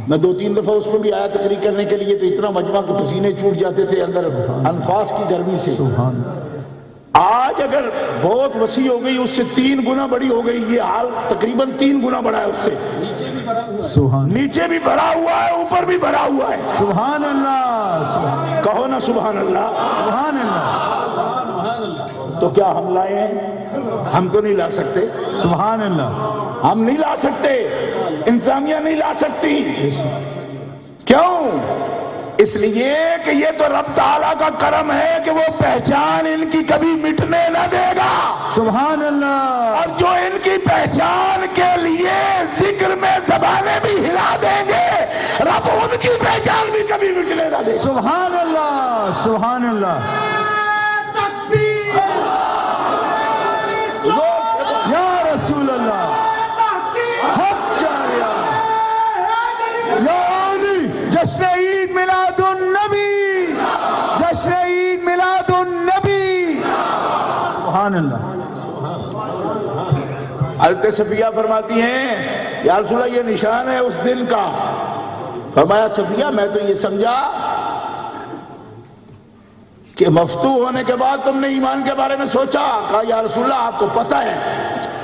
میں 2-3 دفعہ اس میں بھی آیا تقریر کرنے کے لیے, تو اتنا مجمع کے پسینے چھوٹ جاتے تھے اندر انفاس کی گرمی سے. آج اگر بہت وسیع ہو گئی, اس سے 3 گنا بڑی ہو گئی, یہ حال تقریباً 3 گنا بڑا ہے اس سے. نیچے بھی بھرا ہوا ہے, اوپر بھی بھرا ہوا ہے. سبحان اللہ. کہو نا سبحان اللہ. سبحان اللہ. تو کیا ہم لائے ہیں؟ ہم تو نہیں لا سکتے. سبحان اللہ. ہم نہیں لا سکتے, انتظامیہ نہیں لا سکتی. کیوں؟ اس لیے کہ یہ تو رب تعالیٰ کا کرم ہے کہ وہ پہچان ان کی کبھی مٹنے نہ دے گا. سبحان اللہ. اور جو ان کی پہچان کے لیے ذکر میں زبانیں بھی ہلا دیں گے, رب ان کی پہچان بھی کبھی مٹنے نہ دے گا. سبحان اللہ. سبحان اللہ. یا رسول اللہ. حق جاریا. یا علی. جشن عید میلاد النبی. جشن عید میلاد النبی. سبحان اللہ. حضرت صفیہ فرماتی ہیں یا رسول اللہ یہ نشان ہے اس دن کا. فرمایا صفیہ میں تو یہ سمجھا کہ مفتوح ہونے کے بعد تم نے ایمان کے بارے میں سوچا. کہا یا رسول اللہ آپ کو پتہ ہے.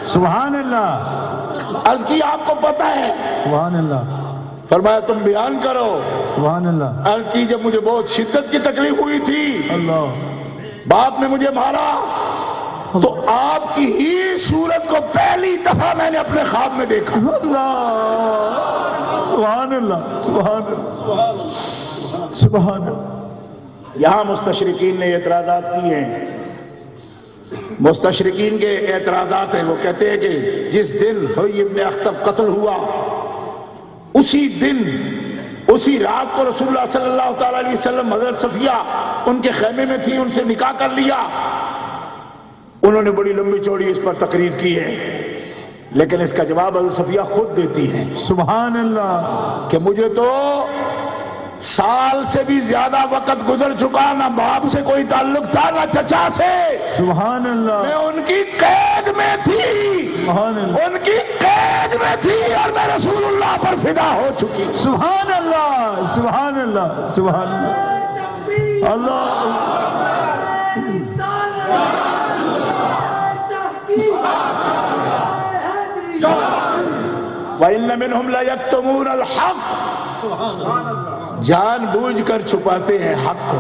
سبحان اللہ. عرض کی آپ کو پتہ ہے. سبحان اللہ. فرمایا تم بیان کرو. سبحان اللہ. عرض کی جب مجھے بہت شدت کی تکلیف ہوئی تھی, اللہ. باپ نے مجھے مارا, تو آپ کی ہی صورت کو پہلی دفعہ میں نے اپنے خواب میں دیکھا. اللہ. سبحان اللہ. سبحان اللہ. سبحان اللہ. یہاں مستشرقین نے اعتراضات کی ہیں. مستشرقین کے اعتراضات ہیں, وہ کہتے ہیں کہ جس دن حوی ابن اخطب قتل ہوا, اسی دن اسی رات کو رسول اللہ صلی اللہ تعالی علیہ وسلم حضرت صفیہ ان کے خیمے میں تھی, ان سے نکاح کر لیا. انہوں نے بڑی لمبی چوڑی اس پر تقریر کی ہے, لیکن اس کا جواب حضرت صفیہ خود دیتی ہیں. سبحان اللہ. کہ مجھے تو سال سے بھی زیادہ وقت گزر چکا, نہ باپ سے کوئی تعلق تھا نہ چچا سے. سبحان اللہ. میں ان کی قید میں تھی, سبحان اللہ. ان کی قید میں تھی, اور میں رسول اللہ پر فدا ہو چکی. سبحان اللہ. سبحان اللہ. سبحان اللہ. اللہ. وَإِنَّ مِنْهُمْ لَيَكْتُمُونَ الْحَقَّ. جان بوجھ کر چھپاتے ہیں حق کو.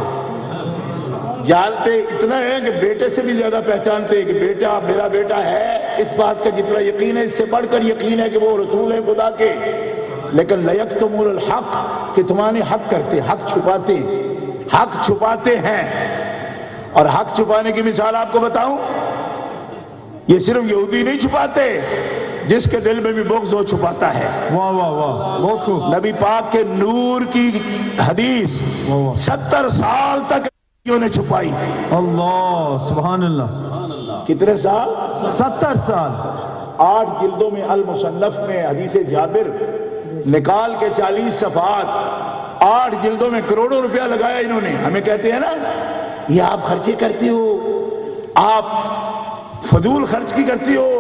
جانتے اتنا ہے کہ بیٹے سے بھی زیادہ پہچانتے ہیں کہ بیٹا میرا بیٹا ہے, اس بات کا جتنا یقین ہے، اس سے بڑھ کر یقین ہے کہ وہ رسول ہیں خدا کے، لیکن لیکتمون الحق، کتمان حق کرتے، حق چھپاتے ہیں۔ اور حق چھپانے کی مثال آپ کو بتاؤں، یہ صرف یہودی نہیں چھپاتے، جس کے دل میں بھی بغض ہو چھپاتا ہے۔ واہ واہ واہ، بہت خوب۔ نبی پاک کے نور کی حدیث 70 سال تک نے چھپائی۔ اللہ سبحان اللہ، کتنے سال؟ 70 سال۔ 8 جلدوں میں المصنف میں حدیث جابر نکال کے 40 صفحات، 8 جلدوں میں کروڑوں روپیہ لگایا انہوں نے۔ ہمیں کہتے ہیں نا یہ آپ خرچے کرتے ہو، آپ فضول خرچ کی کرتی ہو،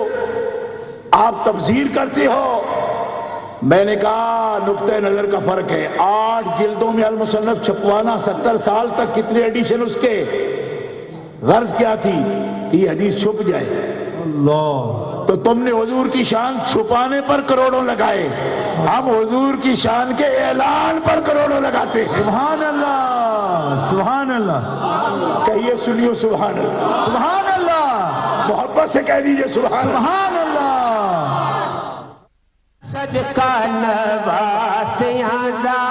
آپ تبذیر کرتے ہو۔ میں نے کہا نقطہ نظر کا فرق ہے۔ 8 جلدوں میں المصنف چھپوانا، 70 سال تک کتنے ایڈیشن اس کے؟ غرض کیا تھی کہ یہ حدیث چھپ جائے۔ اللہ، تو تم نے حضور کی شان چھپانے پر کروڑوں لگائے، ہم حضور کی شان کے اعلان پر کروڑوں لگاتے ہیں۔ سبحان اللہ سبحان اللہ، کہیے سنیو سبحان اللہ، سبحان اللہ، محبت سے کہہ دیجئے سبحان اللہ۔ سبحان اللہ۔ صدقہ نواسیاں دا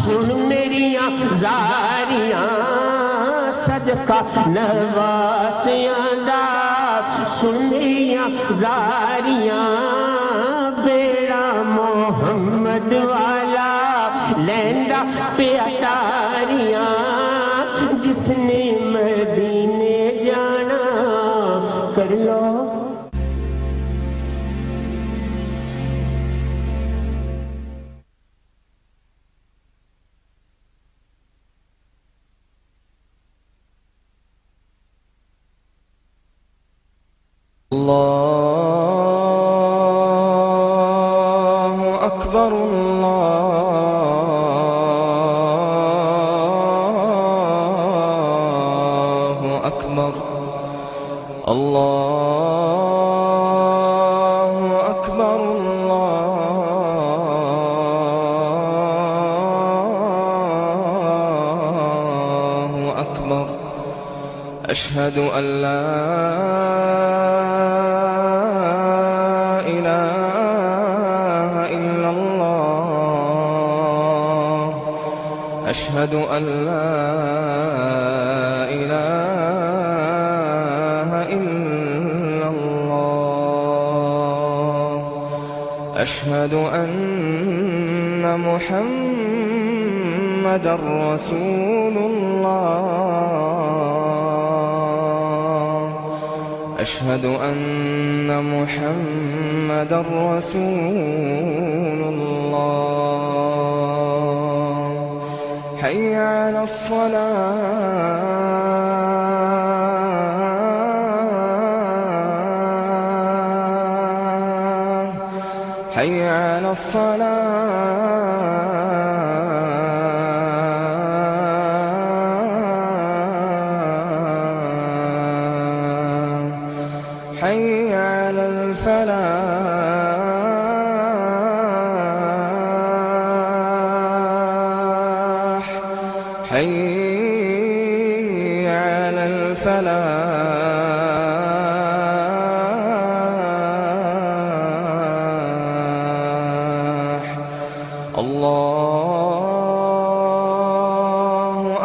سن میریاں زاریاں، صدقہ نواسیاں دا سن میریاں زاریاں، بیڑا محمد والا لیندا پہ اتاریاں، جس نے مدینے جانا کر لو۔ اللہ اکبر، اللہ اکبر، اللہ اکبر، اللہ اکبر۔ اشہد ان لا أشهد أن لا إله إلا الله، أشهد أن محمدًا رسول الله، أشهد أن محمدًا رسول الله۔ حي على الصلاة، حي على الصلاة، حي على الفلاح، حي على الفلاح۔ الله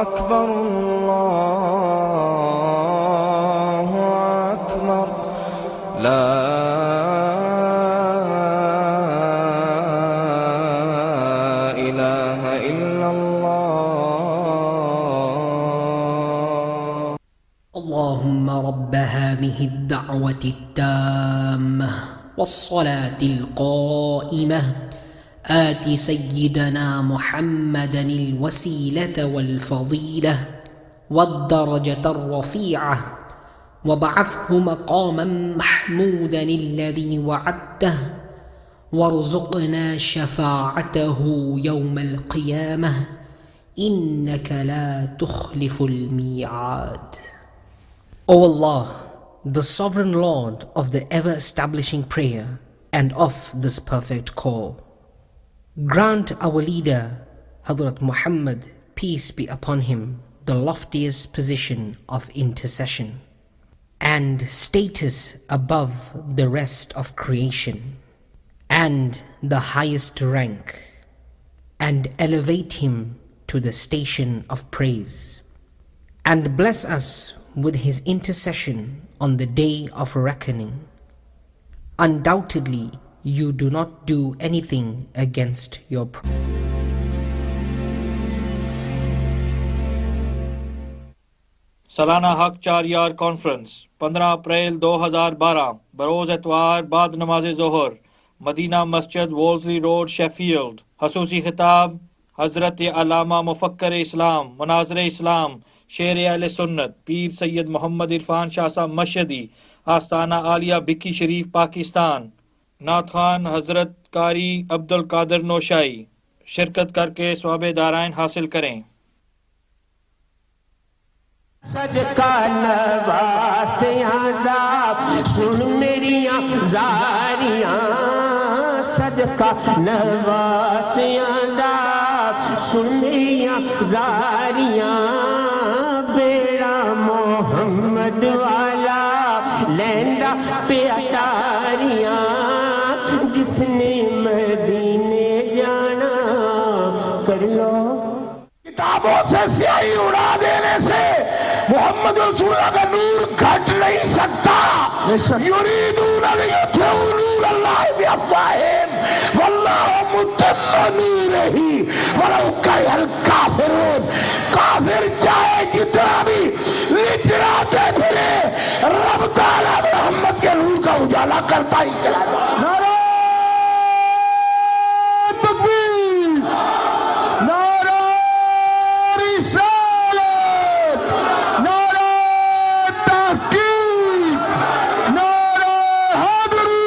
أكبر، الله أكبر، لا إله إلا الله۔ اللهم رب هذه الدعوة التامة والصلاة القائمة، آت سيدنا محمدا الوسيلة والفضيلة والدرجة الرفيعة، وابعثه مقاما محمودا الذي وعدته، وارزقنا شفاعته يوم القيامة، إنك لا تخلف الميعاد. O Allah, the sovereign Lord of the ever-establishing prayer and of this perfect call, grant our leader, Hazrat Muhammad, peace be upon him, the loftiest position of intercession, and status above the rest of creation, and the highest rank, and elevate him to the station of praise, and bless us with his intercession on the day of reckoning. Undoubtedly, you do not do anything against your سالانہ حق 4 یار conference 15 April 2012 بروز اتوار بعد نماز ظہر، مدینہ مسجد، وولزلی road, Sheffield. خصوصی خطاب حضرت علامہ مفکر اسلام، مناظر اسلام، شیر اہل سنت پیر سید محمد عرفان شاہ صاحب مشہدی، آستانہ عالیہ بکی شریف، پاکستان۔ نعت خوان حضرت قاری عبدالقادر نوشائی۔ شرکت کر کے ثواب دارائن حاصل کریں۔ صدقہ نواسیاں دا سن میریاں زاریاں، صدقہ نواسیاں دا سن میریاں زاریاں، بیڑا محمد والا لیندا پہ اتاریاں، جس نے مدینے جانا کر لو۔ کتابوں سے سیاہی اڑا دینے سے محمد رسول اللہ کا نور گھٹ نہیں سکتا۔ یریدون لیطفئوا نور اللہ بافواہہم واللہ متم نورہ ولو کرہ الکافرون۔ کافر چاہے جتنا بھی لچراتے پھرے، رب تعالیٰ محمد کے نور کا اجالا کرتا ہی چلا جائے۔ نعرہ تکبیر، نعرہ رسالت، نعرہ تحقیق، نعرہ حیدری،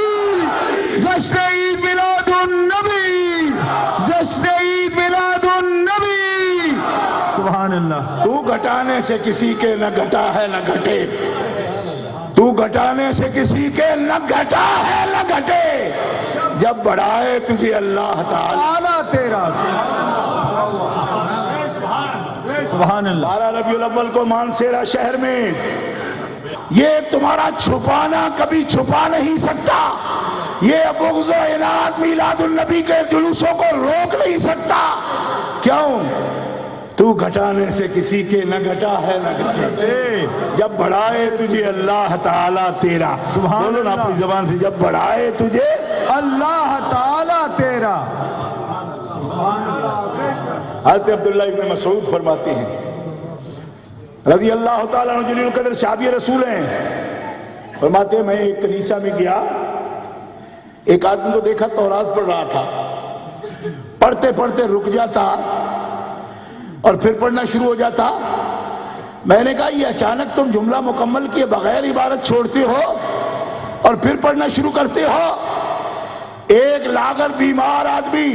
جشن عید میلاد النبی، جشن عید میلاد النبی۔ سبحان اللہ۔ تو گھٹانے سے کسی کے نہ گھٹا ہے نہ گھٹے، تو گھٹانے سے کسی کے نہ گھٹا ہے نہ گھٹے، جب بڑھائے تجھے اللہ تعالیٰ اعلیٰ تیرا۔ سبحان اللہ۔ 12 ربیع الاول کو مانسیرا شہر میں یہ تمہارا چھپانا کبھی چھپا نہیں سکتا، یہ بغض و عناد میلاد النبی کے جلوسوں کو روک نہیں سکتا۔ کیوں؟ تو گھٹانے سے کسی کے نہ گھٹا ہے نہ گھٹے، جب بڑھائے تجھے اللہ تعالیٰ تیرا۔ بولو نا اپنی زبان سے، جب بڑھائے تجھے اللہ تعالیٰ تیرا۔ حضرت عبداللہ ابن مسعود فرماتے ہیں رضی اللہ تعالیٰ عنہ جلیل القدر صحابی رسول ہیں، فرماتے ہیں میں ایک کنیسہ میں گیا، ایک آدمی کو دیکھا تورات پڑھ رہا تھا، پڑھتے پڑھتے رک جاتا اور پھر پڑھنا شروع ہو جاتا۔ میں نے کہا یہ اچانک تم جملہ مکمل کیے بغیر عبارت چھوڑتے ہو اور پھر پڑھنا شروع کرتے ہو۔ ایک لاغر بیمار آدمی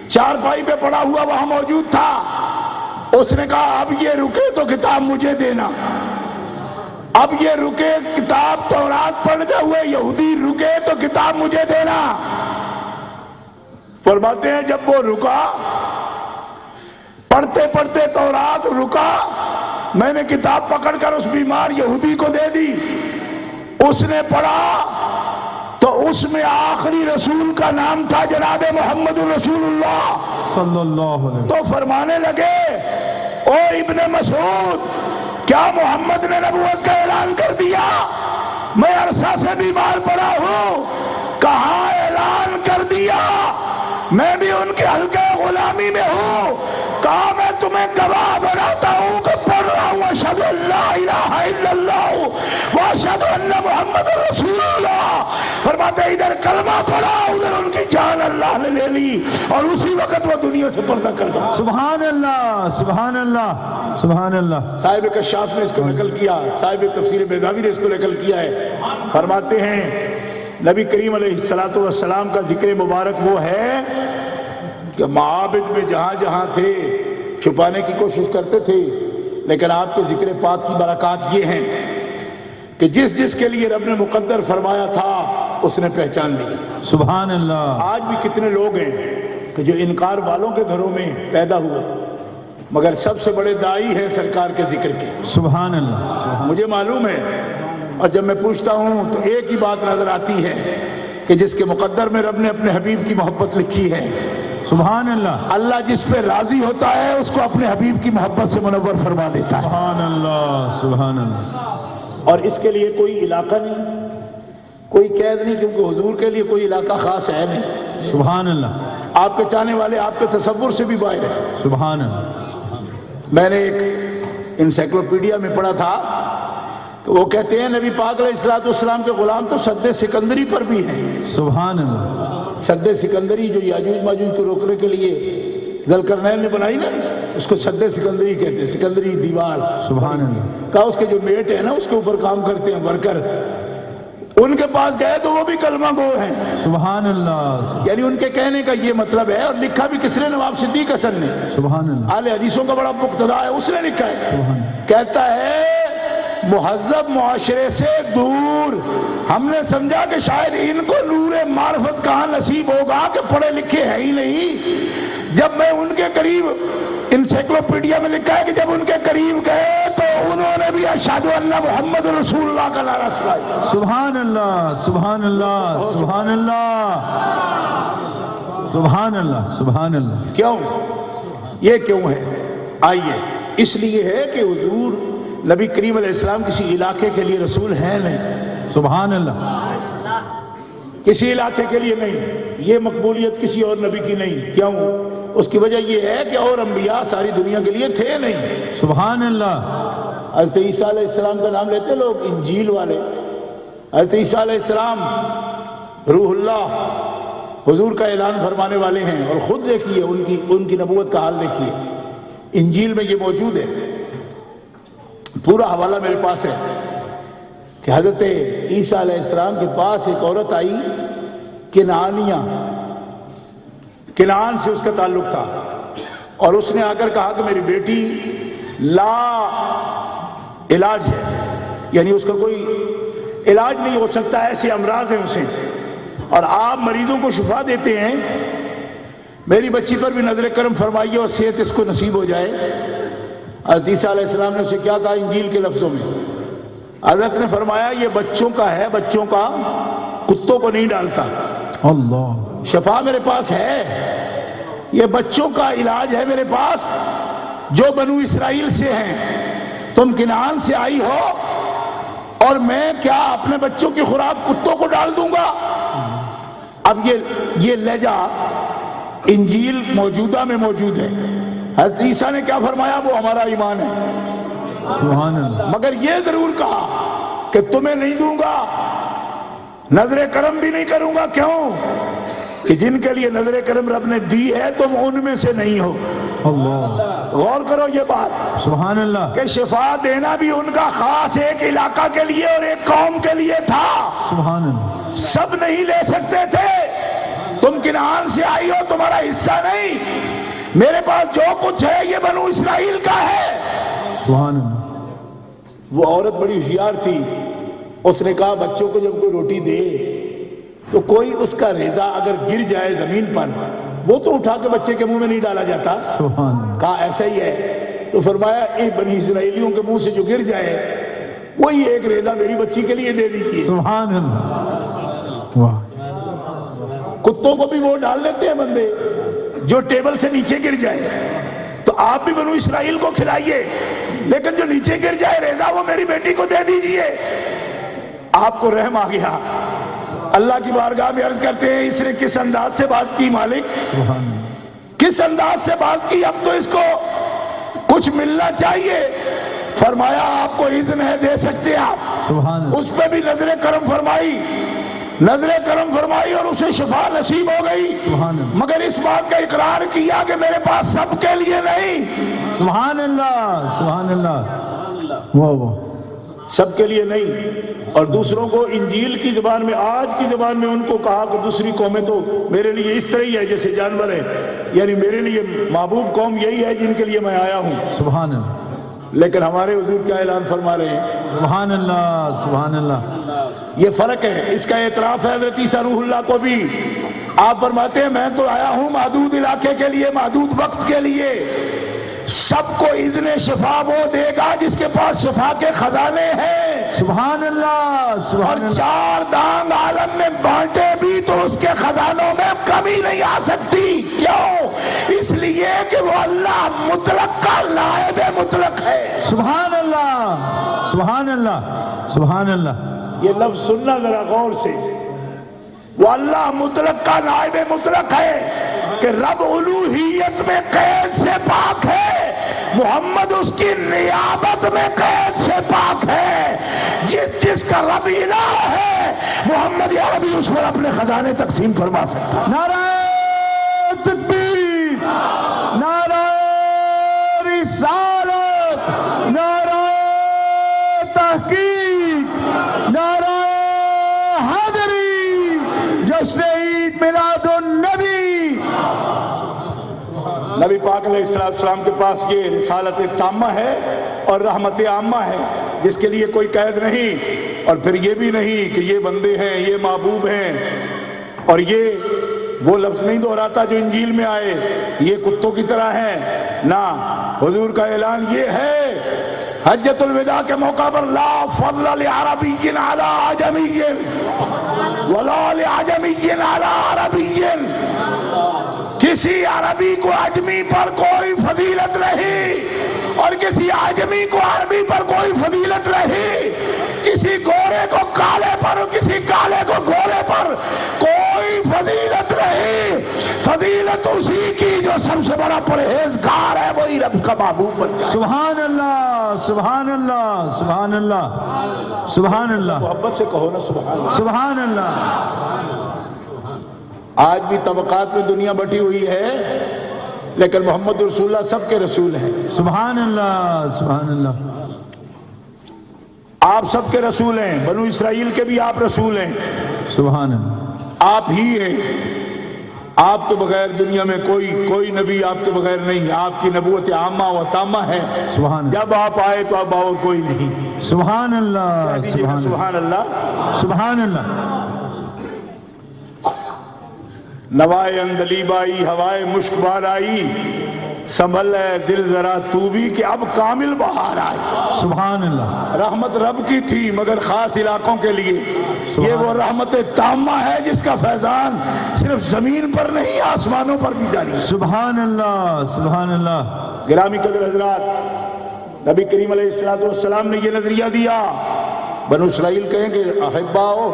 چارپائی پہ پڑا ہوا وہاں موجود تھا، اس نے کہا اب یہ رکے تو کتاب مجھے دینا۔ اب یہ رکے، کتاب تورات پڑھتے ہوئے یہودی رکے تو کتاب مجھے دینا۔ فرماتے ہیں جب وہ رکا، پڑھتے پڑھتے تورات رکا، میں نے کتاب پکڑ کر اس بیمار یہودی کو دے دی، اس نے پڑھا تو اس میں آخری رسول کا نام تھا جناب محمد رسول اللہ صلی اللہ علیہ وسلم۔ تو فرمانے لگے او ابن مسعود، کیا محمد نے نبوت کا اعلان کر دیا؟ میں عرصہ سے بیمار پڑا ہوں۔ کہاں اعلان کر دیا؟ میں بھی ان کے حلقہ غلامی میں ہوں۔ کہا میں تمہیں گواہ بناتا ہوں کہ پڑھ رہا ہوں اشہد ان لا الہ الا اللہ واشہد ان محمد رسول اللہ۔ فرماتے ادھر کلمہ پڑھا، ادھر ان کی جان اللہ نے لے لی اور اسی وقت وہ دنیا سے پردہ کر گیا۔ سبحان اللہ، سبحان اللہ، سبحان اللہ۔ صاحب کشاف نے اس کو نقل کیا، صاحب تفسیر بیضاوی نے اس کو نقل کیا ہے۔ فرماتے ہیں نبی کریم علیہ السلام کا ذکر مبارک وہ ہے کہ معابد میں جہاں جہاں تھے چھپانے کی کوشش کرتے تھے، لیکن آپ کے ذکر پاک کی برکات یہ ہیں کہ جس جس کے لیے رب نے مقدر فرمایا تھا اس نے پہچان لی۔ سبحان اللہ۔ آج بھی کتنے لوگ ہیں کہ جو انکار والوں کے گھروں میں پیدا ہوئے مگر سب سے بڑے داعی ہیں سرکار کے ذکر کے۔ سبحان اللہ۔ مجھے معلوم ہے اور جب میں پوچھتا ہوں تو ایک ہی بات نظر آتی ہے کہ جس کے مقدر میں رب نے اپنے حبیب کی محبت لکھی ہے، سبحان اللہ، اللہ جس پہ راضی ہوتا ہے اس کو اپنے حبیب کی محبت سے منور فرما دیتا ہے۔ سبحان اللہ، سبحان اللہ۔ اور اس کے لیے کوئی علاقہ نہیں، کوئی قید نہیں، کیونکہ حضور کے لیے کوئی علاقہ خاص ہے نہیں۔ سبحان اللہ، آپ کے چاہنے والے آپ کے تصور سے بھی باہر ہیں۔ سبحان اللہ۔ میں نے ایک انسائکلوپیڈیا میں پڑھا تھا کہ وہ کہتے ہیں نبی پاک علیہ السلام کے غلام تو سد سکندری پر بھی ہیں۔ سبحان اللہ۔ سد سکندری جو یاجوج ماجوج کو روکنے کے لیے ذوالقرنین نے بنائی نا، اس کو سد سکندری کہتے ہیں، سکندری دیوار۔ سبحان اللہ۔ کہا اس کے جو میٹ ہیں نا اس کے اوپر کام کرتے ہیں ورکر، ان کے پاس گئے تو وہ بھی کلمہ گو ہیں۔ سبحان اللہ۔ یعنی ان کے کہنے کا یہ مطلب ہے، اور لکھا بھی کس نے؟ نواب صدیق حسن نے، سبحان اللہ۔ اہل حدیثوں کا بڑا مقتدا ہے، اس نے لکھا ہے۔ سبحان اللہ۔ کہتا ہے مہذب معاشرے سے دور ہم نے سمجھا کہ شاید ان کو نور معرفت کہاں نصیب ہوگا کہ پڑھے لکھے ہیں ہی نہیں۔ جب میں ان کے قریب، انسائکلوپیڈیا میں لکھا ہے کہ جب ان کے قریب گئے تو انہوں نے بھی اشہد ان محمد رسول اللہ کا نعرہ سنایا۔ سبحان اللہ، سبحان اللہ، سبحان اللہ، سبحان اللہ، سبحان اللہ۔ کیوں؟ یہ کیوں ہے؟ آئیے، اس لیے ہے کہ حضور نبی کریم علیہ السلام کسی علاقے کے لیے رسول ہیں نہیں، سبحان اللہ۔ کسی علاقے کے لیے نہیں، یہ مقبولیت کسی اور نبی کی نہیں۔ کیوں؟ اس کی وجہ یہ ہے کہ اور انبیاء ساری دنیا کے لیے تھے نہیں۔ سبحان اللہ۔ حضرت عیسیٰ علیہ السلام کا نام لیتے لوگ، انجیل والے۔ حضرت عیسیٰ علیہ السلام روح اللہ، حضور کا اعلان فرمانے والے ہیں، اور خود دیکھیے ان کی نبوت کا حال دیکھیے، انجیل میں یہ موجود ہے۔ پورا حوالہ میرے پاس ہے کہ حضرت عیسیٰ علیہ السلام کے پاس ایک عورت آئی، کنعانیہ، کنعان سے اس کا تعلق تھا، اور اس نے آ کر کہا کہ میری بیٹی لا علاج ہے، یعنی اس کا کوئی علاج نہیں ہو سکتا، ایسے امراض ہیں اسے، اور آپ مریضوں کو شفا دیتے ہیں، میری بچی پر بھی نظر کرم فرمائیے اور صحت اس کو نصیب ہو جائے۔ حضرت عیسیٰ علیہ السلام نے اسے کیا کہا انجیل کے لفظوں میں؟ حضرت نے فرمایا یہ بچوں کا ہے، بچوں کا، کتوں کو نہیں ڈالتا۔ اللہ، شفا میرے پاس ہے، یہ بچوں کا علاج ہے میرے پاس، جو بنو اسرائیل سے ہیں، تم کنعان سے آئی ہو، اور میں کیا اپنے بچوں کی خوراک کتوں کو ڈال دوں گا؟ اب یہ لہجہ انجیل موجودہ میں موجود ہے۔ حضرت عیسیٰ نے کیا فرمایا؟ وہ ہمارا ایمان ہے، سبحان اللہ۔ مگر یہ ضرور کہا کہ تمہیں نہیں دوں گا، نظر کرم بھی نہیں کروں گا۔ کیوں؟ کہ جن کے لیے نظر کرم رب نے دی ہے تم ان میں سے نہیں ہو۔ اللہ، غور کرو یہ بات، سبحان اللہ، کہ شفا دینا بھی ان کا خاص ایک علاقہ کے لیے اور ایک قوم کے لیے تھا، سبحان اللہ۔ سب نہیں لے سکتے تھے۔ تم کنعان سے آئی ہو، تمہارا حصہ نہیں، میرے پاس جو کچھ ہے یہ بنو اسرائیل کا ہے۔ سبحان اللہ۔ وہ عورت بڑی ہوشیار تھی، اس نے کہا بچوں کو جب کوئی روٹی دے تو کوئی اس کا ریزہ اگر گر جائے زمین پر، وہ تو اٹھا کے بچے کے منہ میں نہیں ڈالا جاتا۔ سبحان اللہ۔ کہا ایسا ہی ہے، تو فرمایا اے بنی اسرائیلیوں کے منہ سے جو گر جائے وہی ایک ریزہ میری بچی کے لیے دے دیجیے۔ سبحان اللہ، واہ، کتوں کو بھی وہ ڈال لیتے ہیں بندے جو ٹیبل سے نیچے گر جائے، تو آپ بھی بنو اسرائیل کو کھلائیے، لیکن جو نیچے گر جائے ریزہ وہ میری بیٹی کو دے دیجئے۔ آپ کو رحم آ گیا، اللہ کی بارگاہ میں عرض کرتے ہیں اس نے کس انداز سے بات کی مالک، سبحان اللہ، کس انداز سے بات کی، اب تو اس کو کچھ ملنا چاہیے۔ فرمایا آپ کو اذن ہے، دے سکتے آپ۔ سبحان اللہ، اس پہ بھی نظر کرم فرمائی، نظر کرم فرمائی اور اسے شفا نصیب ہو گئی، سبحان اللہ، مگر اس بات کا اقرار کیا کہ میرے پاس سب کے لیے نہیں، سبحان اللہ، سبحان اللہ، واہ واہ، سب کے لیے نہیں۔ اور دوسروں کو انجیل کی زبان میں، آج کی زبان میں ان کو کہا کہ دوسری قومیں تو میرے لیے اس طرح ہی ہے جیسے جانور ہے، یعنی میرے لیے محبوب قوم یہی ہے جن کے لیے میں آیا ہوں۔ سبحان اللہ، لیکن ہمارے حضور کیا اعلان فرما رہے ہیں؟ سبحان اللہ، سبحان اللہ۔ یہ فرق ہے، اس کا اعتراف ہے حضرت عیسیٰ روح اللہ کو بھی۔ آپ فرماتے ہیں میں تو آیا ہوں محدود علاقے کے لیے، محدود وقت کے لیے، سب کو اذن شفا وہ دے گا جس کے پاس شفا کے خزانے ہیں۔ سبحان اللہ اور سبحان اللہ چار دانگ عالم میں بانٹے بھی تو اس کے خزانوں میں کمی نہیں آ سکتی. کیوں؟ اس لیے کہ وہ اللہ مطلق کا نائب مطلق ہے. سبحان اللہ سبحان اللہ سبحان اللہ. یہ لفظ سننا ذرا غور سے. وہ اللہ مطلق کا نائب مطلق ہے کہ رب الوہیت میں قید سے پاک ہے، محمد اس کی نیابت میں قید سے پاک ہے. جس کا رب الہ ہے محمد عربی اس پر اپنے خزانے تقسیم فرما سکتا ہے. نعرہ تکبیر، نعرہ رسالت، نعرہ تحقیق، نعرہ حیدری، جشن عید میلاد النبی. نبی پاک علیہ السلام کے پاس یہ رسالت تامہ ہے اور رحمت عامہ ہے جس کے لیے کوئی قید نہیں. اور پھر یہ بھی نہیں کہ یہ بندے ہیں، یہ محبوب ہیں، اور یہ وہ لفظ نہیں دہراتا جو انجیل میں آئے یہ کتوں کی طرح ہیں. نہ، حضور کا اعلان یہ ہے حجۃ الوداع کے موقع پر لا فضل لعربی علی عجمی ولا لعجمی علی عربی. کسی عربی کو عجمی پر کوئی فضیلت نہیں اور کسی عجمی کو عربی پر کوئی فضیلت نہیں. کسی گورے کو کالے پر اور کسی کالے کو گورے پر کوئی فضیلت نہیں. فضیلت اسی کی جو سب سے بڑا پرہیزگار ہے، وہی رب کا محبوب بن جائے. سبحان اللہ سبحان اللہ سبحان اللہ سبحان اللہ. محبت سے کہو نا سبحان اللہ. سبحان اللہ. آج بھی طبقات میں دنیا بٹی ہوئی ہے لیکن محمد رسول اللہ سب کے رسول ہیں. سبحان اللہ سبحان اللہ. آپ سب کے رسول ہیں، بنو اسرائیل کے بھی آپ رسول ہیں. سبحان اللہ. آپ ہی ہیں. آپ کے بغیر دنیا میں کوئی نبی آپ کے بغیر نہیں. آپ کی نبوت عامہ و تامہ ہے. سبحان اللہ. جب آپ آئے تو اب اور کوئی نہیں. سبحان اللہ سبحان اللہ سبحان اللہ. سبحان اللہ. نوائے اندلیب آئی، ہوائے مشک بار آئی، سنبھل ہے دل ذرا تو بھی کہ اب کامل بہار آئی. سبحان اللہ. رحمت رب کی تھی مگر خاص علاقوں کے لیے. یہ وہ رحمت تامہ ہے جس کا فیضان صرف زمین پر نہیں آسمانوں پر بھی جاری ہے. سبحان اللہ سبحان اللہ. گرامی قدر حضرات، نبی کریم علیہ السلام نے یہ نظریہ دیا. بنو اسرائیل کہیں کہ احباؤ،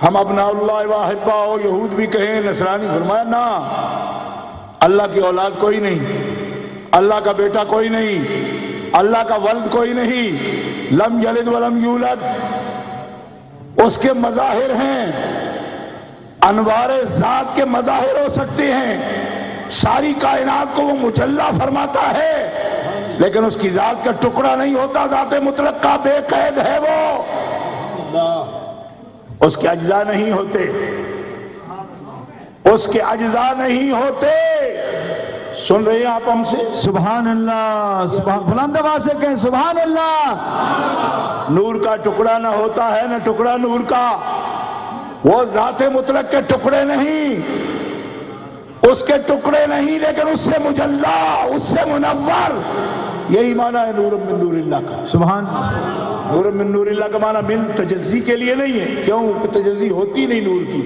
ہم ابناء اللہ و احباؤ، یہود بھی کہیں، نصرانی. فرمایا نا، اللہ کی اولاد کوئی نہیں، اللہ کا بیٹا کوئی نہیں، اللہ کا ولد کوئی نہیں. لم یلد ولم یولد. اس کے مظاہر ہیں، انوار ذات کے مظاہر ہو سکتے ہیں. ساری کائنات کو وہ مجلہ فرماتا ہے لیکن اس کی ذات کا ٹکڑا نہیں ہوتا. ذات مطلق کا بے قید ہے وہ. اس کے اجزاء نہیں ہوتے، اس کے اجزاء نہیں ہوتے. سن رہے ہیں آپ ہم سے؟ سبحان اللہ. سبحان، بلند آواز سے کہیں سبحان اللہ. نور کا ٹکڑا نہ ہوتا ہے نہ ٹکڑا نور کا. وہ ذات مطلق کے ٹکڑے نہیں، اس کے ٹکڑے نہیں لیکن اس سے مجلہ، اس سے منور. یہی معنی ہے نور من نور اللہ کا. سبحان. نور من نور اللہ کا معنی من تجزی کے لیے نہیں ہے. کیوں؟ تجزی ہوتی نہیں نور کی.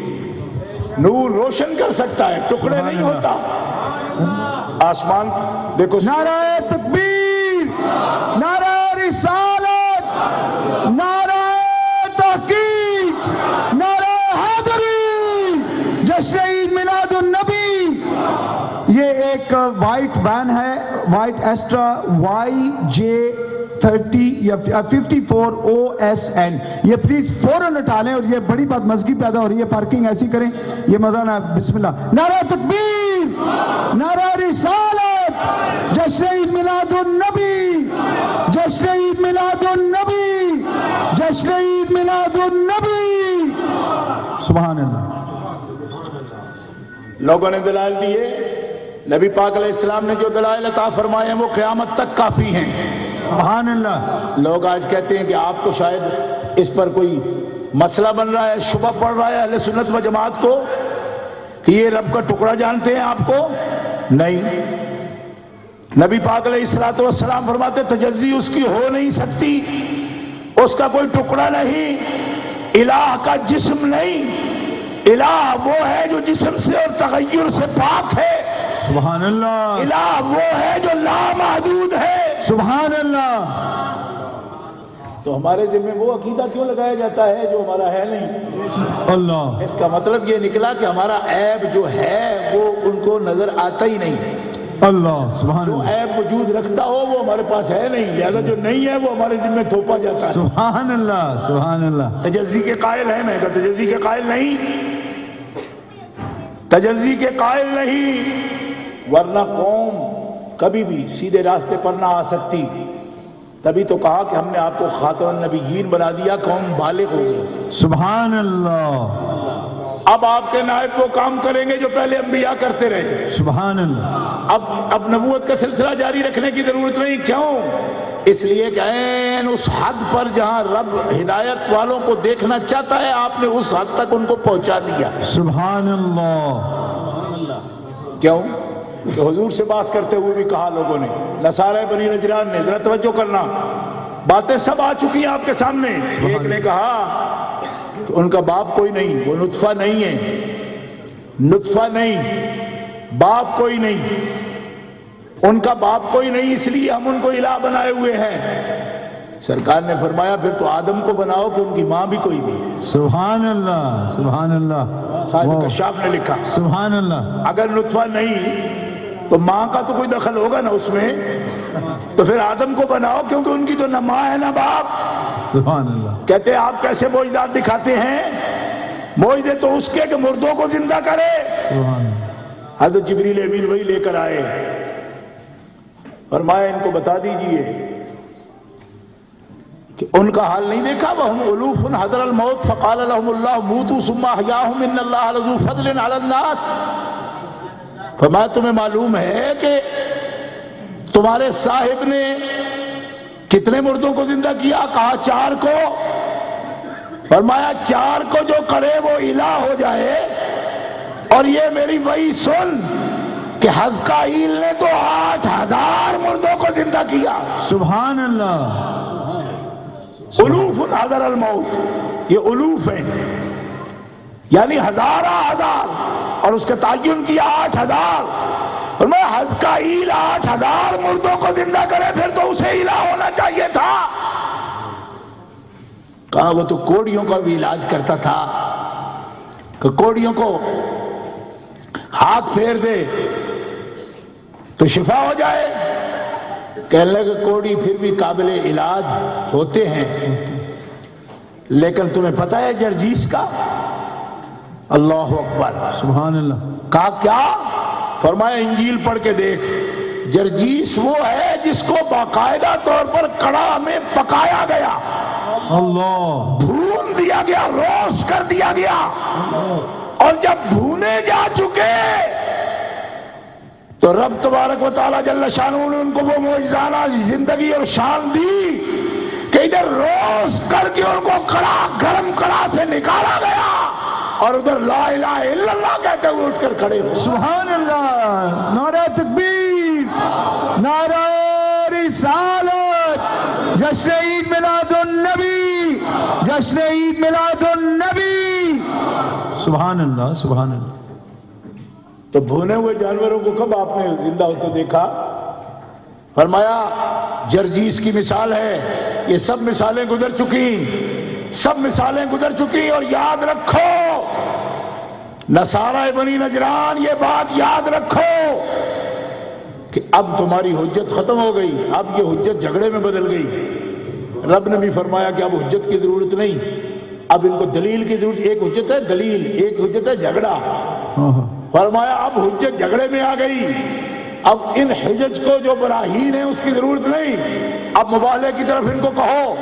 نور روشن کر سکتا ہے، ٹکڑے نہیں ہوتا. آسمان دیکھو. نعرہ تکبیر، نعرہ رسالت، نعرہ تحقیق، نعرہ حیدری، جشن عید میلاد النبی. یہ ایک وائٹ وین ہے، وائٹ ایسٹرا YJ30 یا 54OSN. یہ پلیز فوراً ہٹا لیں اور یہ بڑی بات مزگی پیدا ہو رہی ہے. پارکنگ ایسی کریں، یہ مزہ نہ. بسم اللہ. نعرہ تکبیر، نعرہ رسالت، جشن عید میلاد النبی، جشن عید میلاد النبی، جشن عید میلاد النبی. سبحان اللہ. لوگوں نے دلائل دیے. نبی پاک علیہ السلام نے جو دلائل عطا فرمائے ہیں وہ قیامت تک کافی ہیں. سبحان اللہ. لوگ آج کہتے ہیں کہ آپ کو شاید اس پر کوئی مسئلہ بن رہا ہے، شبہ پڑ رہا ہے اہل سنت و جماعت کو کہ یہ رب کا ٹکڑا جانتے ہیں. آپ کو نہیں. نبی پاک علیہ السلام فرماتے تجزی اس کی ہو نہیں سکتی، اس کا کوئی ٹکڑا نہیں، الہ کا جسم نہیں، الہ وہ ہے جو جسم سے اور تغیر سے پاک ہے، سبحان اللہ، الہ وہ ہے جو لامحدود ہے، سبحان اللہ۔ تو ہمارے ذمہ وہ عقیدہ کیوں لگایا جاتا ہے جو ہمارا ہے نہیں؟ اللہ، اس کا مطلب یہ نکلا کہ ہمارا عیب جو ہے وہ ان کو نظر آتا ہی نہیں، اللہ، سبحان جو اللہ، عیب وجود رکھتا ہو وہ ہمارے پاس ہے نہیں، لہذا جو نہیں ہے وہ ہمارے ذمہ تھوپا جاتا ہے۔ سبحان اللہ، سبحان اللہ، تجزی کے قائل ہیں، میں کہا تجزی کے قائل نہیں، تجزی کے قائل نہیں، ورنہ قوم کبھی بھی سیدھے راستے پر نہ آ سکتی۔ تبھی تو کہا کہ ہم نے آپ کو خاتم النبیین بنا دیا، قوم بالغ ہو گئی۔ سبحان اللہ، اب آپ کے نائب وہ کام کریں گے جو پہلے انبیاء کرتے رہے، سبحان اللہ، اب نبوت کا سلسلہ جاری رکھنے کی ضرورت نہیں۔ کیوں؟ اس لیے کہ عین اس حد پر جہاں رب ہدایت والوں کو دیکھنا چاہتا ہے آپ نے اس حد تک ان کو پہنچا دیا۔ سبحان اللہ، کیوں؟ کہ حضور سے بات کرتے ہوئے بھی کہا لوگوں نے، نصارہ بنی نجران نے، ذرا توجہ کرنا، باتیں سب آ چکی ہیں آپ کے سامنے۔ ایک نے کہا کہ ان کا باپ کوئی نہیں، وہ نطفہ نہیں ہے، نطفہ نہیں، باپ کوئی نہیں، ان کا باپ کوئی نہیں، اس لیے ہم ان کو الہ بنائے ہوئے ہیں۔ سرکار نے فرمایا پھر تو آدم کو بناؤ کہ ان کی ماں بھی کوئی نہیں۔ سبحان اللہ، سبحان اللہ، صاحب کشاف نے لکھا سبحان اللہ، اگر نطفہ نہیں تو ماں کا تو کوئی دخل ہوگا نا اس میں، تو پھر آدم کو بناؤ کیونکہ ان کی تو نہ ماں ہے نہ باپ۔ سبحان اللہ، کہتے ہیں آپ کیسے معجزات دکھاتے ہیں؟ معجزے تو اس کے کہ مردوں کو زندہ کرے۔ سبحان اللہ، حضرت جبریل امین وہی لے کر آئے، فرمایا ان کو بتا دیجئے کہ ان کا حال نہیں دیکھا، وَهُمْ أُلُوفٌ حَضَرَ الْمَوْتِ فَقَالَ لَهُمُ اللَّهُ مُوتُوا ثُمَّ أَحْيَاهُمْ إِنَّ اللَّهَ لَذُو فَضْلٍ عَلَى النَّاسِ۔ فرمایا تمہیں معلوم ہے کہ تمہارے صاحب نے کتنے مردوں کو زندہ کیا؟ کہا 4 کو۔ فرمایا 4 کو جو کرے وہ الہ ہو جائے، اور یہ میری وہی سن کہ حزقائیل نے تو 8000 مردوں کو زندہ کیا۔ سبحان اللہ، الوف حضر الموت، یہ الوف ہیں یعنی ہزارہ ہزار، اور اس کا تعین کیا 8000۔ فرمایا حزقائیل 8000 مردوں کو زندہ کرے پھر تو اسے الہ ہونا چاہیے تھا۔ کہا وہ تو کوڑیوں کا بھی علاج کرتا تھا کہ کوڑیوں کو ہاتھ پھیر دے تو شفا ہو جائے۔ کہنے لگے کوڑی پھر بھی قابل علاج ہوتے ہیں، لیکن تمہیں پتہ ہے جرجیس کا؟ اللہ اکبر، سبحان اللہ، کہا کیا؟ فرمایا انجیل پڑھ کے دیکھ، جرجیس وہ ہے جس کو باقاعدہ طور پر کڑاہ میں پکایا گیا، اللہ، بھون دیا گیا، روسٹ کر دیا گیا، اور جب بھونے جا چکے تو رب تبارک و تعالیٰ جل شانہ نے ان کو وہ معجزانہ زندگی اور شان دی کہ ادھر روسٹ کر کے ان کو کڑاہ، گرم کڑاہ سے نکالا گیا، اور ادھر لا الہ الا اللہ کہتے ہوئے اٹھ کر کھڑے ہو۔ سبحان اللہ، نعرہ تکبیر، نعرہ رسالت، جشن عید میلاد النبی، جشن عید میلاد النبی، سبحان اللہ، سبحان اللہ۔ تو بھونے ہوئے جانوروں کو کب آپ نے زندہ ہوتے دیکھا؟ فرمایا جرجیس کی مثال ہے، یہ سب مثالیں گزر چکی، سب مثالیں گزر چکی، اور یاد رکھو نصارہ بنی نجران، یہ بات یاد رکھو کہ اب تمہاری حجت ختم ہو گئی، اب یہ حجت جھگڑے میں بدل گئی۔ رب نے بھی فرمایا کہ اب حجت کی ضرورت نہیں، اب ان کو دلیل کی ضرورت، ایک حجت ہے دلیل، ایک حجت ہے جھگڑا۔ فرمایا اب حجت جھگڑے میں آ گئی، اب ان حجج کو جو براہین ہیں اس کی ضرورت نہیں، اب مبالغے کی طرف ان کو کہو۔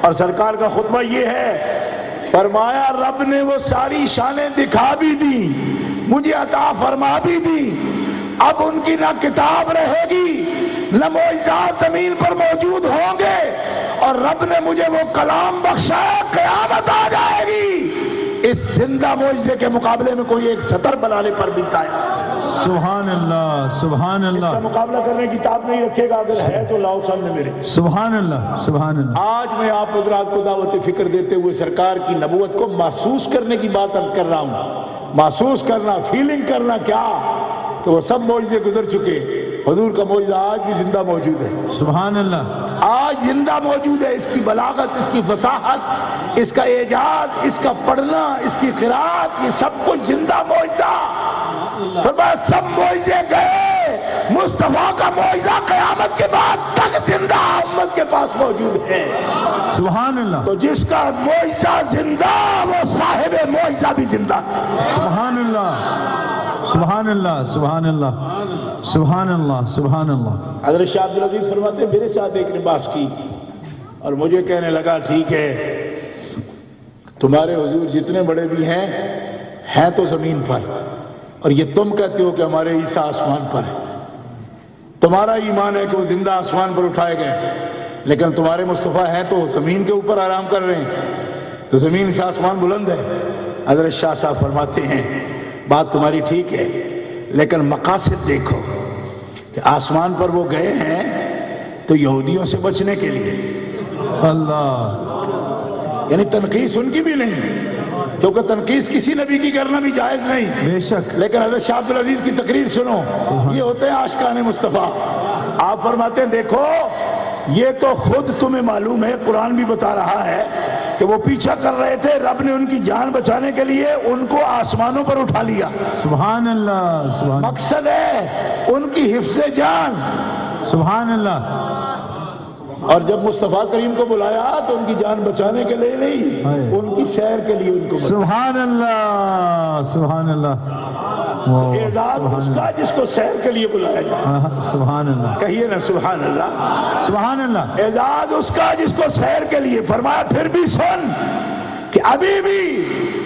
اور سرکار کا خطبہ یہ ہے، فرمایا رب نے وہ ساری شانیں دکھا بھی دی، مجھے عطا فرما بھی دی، اب ان کی نہ کتاب رہے گی نہ معجزات زمین پر موجود ہوں گے، اور رب نے مجھے وہ کلام بخشا، قیامت آ جائے گی، اس زندہ معجزے کے مقابلے میں کوئی ایک سطر بنانے پر ملتا ہے۔ سبحان اللہ سبحان اس کا اللہ مقابلہ کرنے کی طاقت نہیں رکھے گا، اگر ہے تو لاؤ سامنے میرے۔ سبحان اللہ سبحان اللہ۔ آج میں آپ حضرات کو دعوت فکر دیتے ہوئے سرکار کی نبوت کو محسوس کرنے کی بات عرض کر رہا ہوں۔ محسوس کرنا، فیلنگ کرنا، کیا کہ وہ سب معجزے گزر چکے، حضور کا معجزہ آج بھی زندہ موجود ہے، سبحان اللہ۔ آج زندہ موجود ہے۔ اس کی بلاغت، اس کی فصاحت، اس کا اعجاز، اس کا پڑھنا، اس کی قرات، یہ سب کچھ زندہ معجزہ۔ فرمایا سب معجزے گئے، مصطفیٰ کا معجزہ قیامت کے بعد تک زندہ امت کے پاس موجود ہے۔ سبحان اللہ تو جس کا معجزہ زندہ، وہ صاحب معجزہ بھی زندہ۔ سبحان اللہ سبحان اللہ سبحان اللہ سبحان اللہ سبحان اللہ۔ حضرت شاہ عبدالعزیز فرماتے ہیں میرے ساتھ ایک نے بحث کی اور مجھے کہنے لگا ٹھیک ہے تمہارے حضور جتنے بڑے بھی ہیں تو زمین پر، اور یہ تم کہتے ہو کہ ہمارے عیسیٰ آسمان پر ہے۔ تمہارا ایمان ہے کہ وہ زندہ آسمان پر اٹھائے گئے، لیکن تمہارے مصطفیٰ ہیں تو زمین کے اوپر آرام کر رہے ہیں، تو زمین سے آسمان بلند ہے۔ حضرت شاہ صاحب فرماتے ہیں بات تمہاری ٹھیک ہے، لیکن مقاصد دیکھو کہ آسمان پر وہ گئے ہیں تو یہودیوں سے بچنے کے لیے، اللہ، یعنی تنقیص ان کی بھی نہیں، کیونکہ تنقیص کسی نبی کی کرنا بھی جائز نہیں، بے شک۔ لیکن حضرت شاہ عبدالعزیز کی تقریر سنو، یہ ہوتے ہیں عاشقان مصطفیٰ۔ آپ فرماتے ہیں دیکھو یہ تو خود تمہیں معلوم ہے، قرآن بھی بتا رہا ہے کہ وہ پیچھا کر رہے تھے، رب نے ان کی جان بچانے کے لیے ان کو آسمانوں پر اٹھا لیا۔ سبحان اللہ سبحان مقصد ہے ان کی حفظ جان۔ سبحان اللہ۔ اور جب مصطفیٰ کریم کو بلایا تو ان کی جان بچانے کے لیے نہیں، ان کی سیر کے لیے ان کو بلایا۔ سبحان اللہ سبحان اللہ۔ اعزاز اس کا جس کو سیر کے لیے بلایا جائے، سبحان اللہ، کہیے نا سبحان اللہ۔ سبحان اللہ۔ اعزاز اس کا جس کو سیر کے لیے۔ فرمایا پھر بھی سن کہ ابھی بھی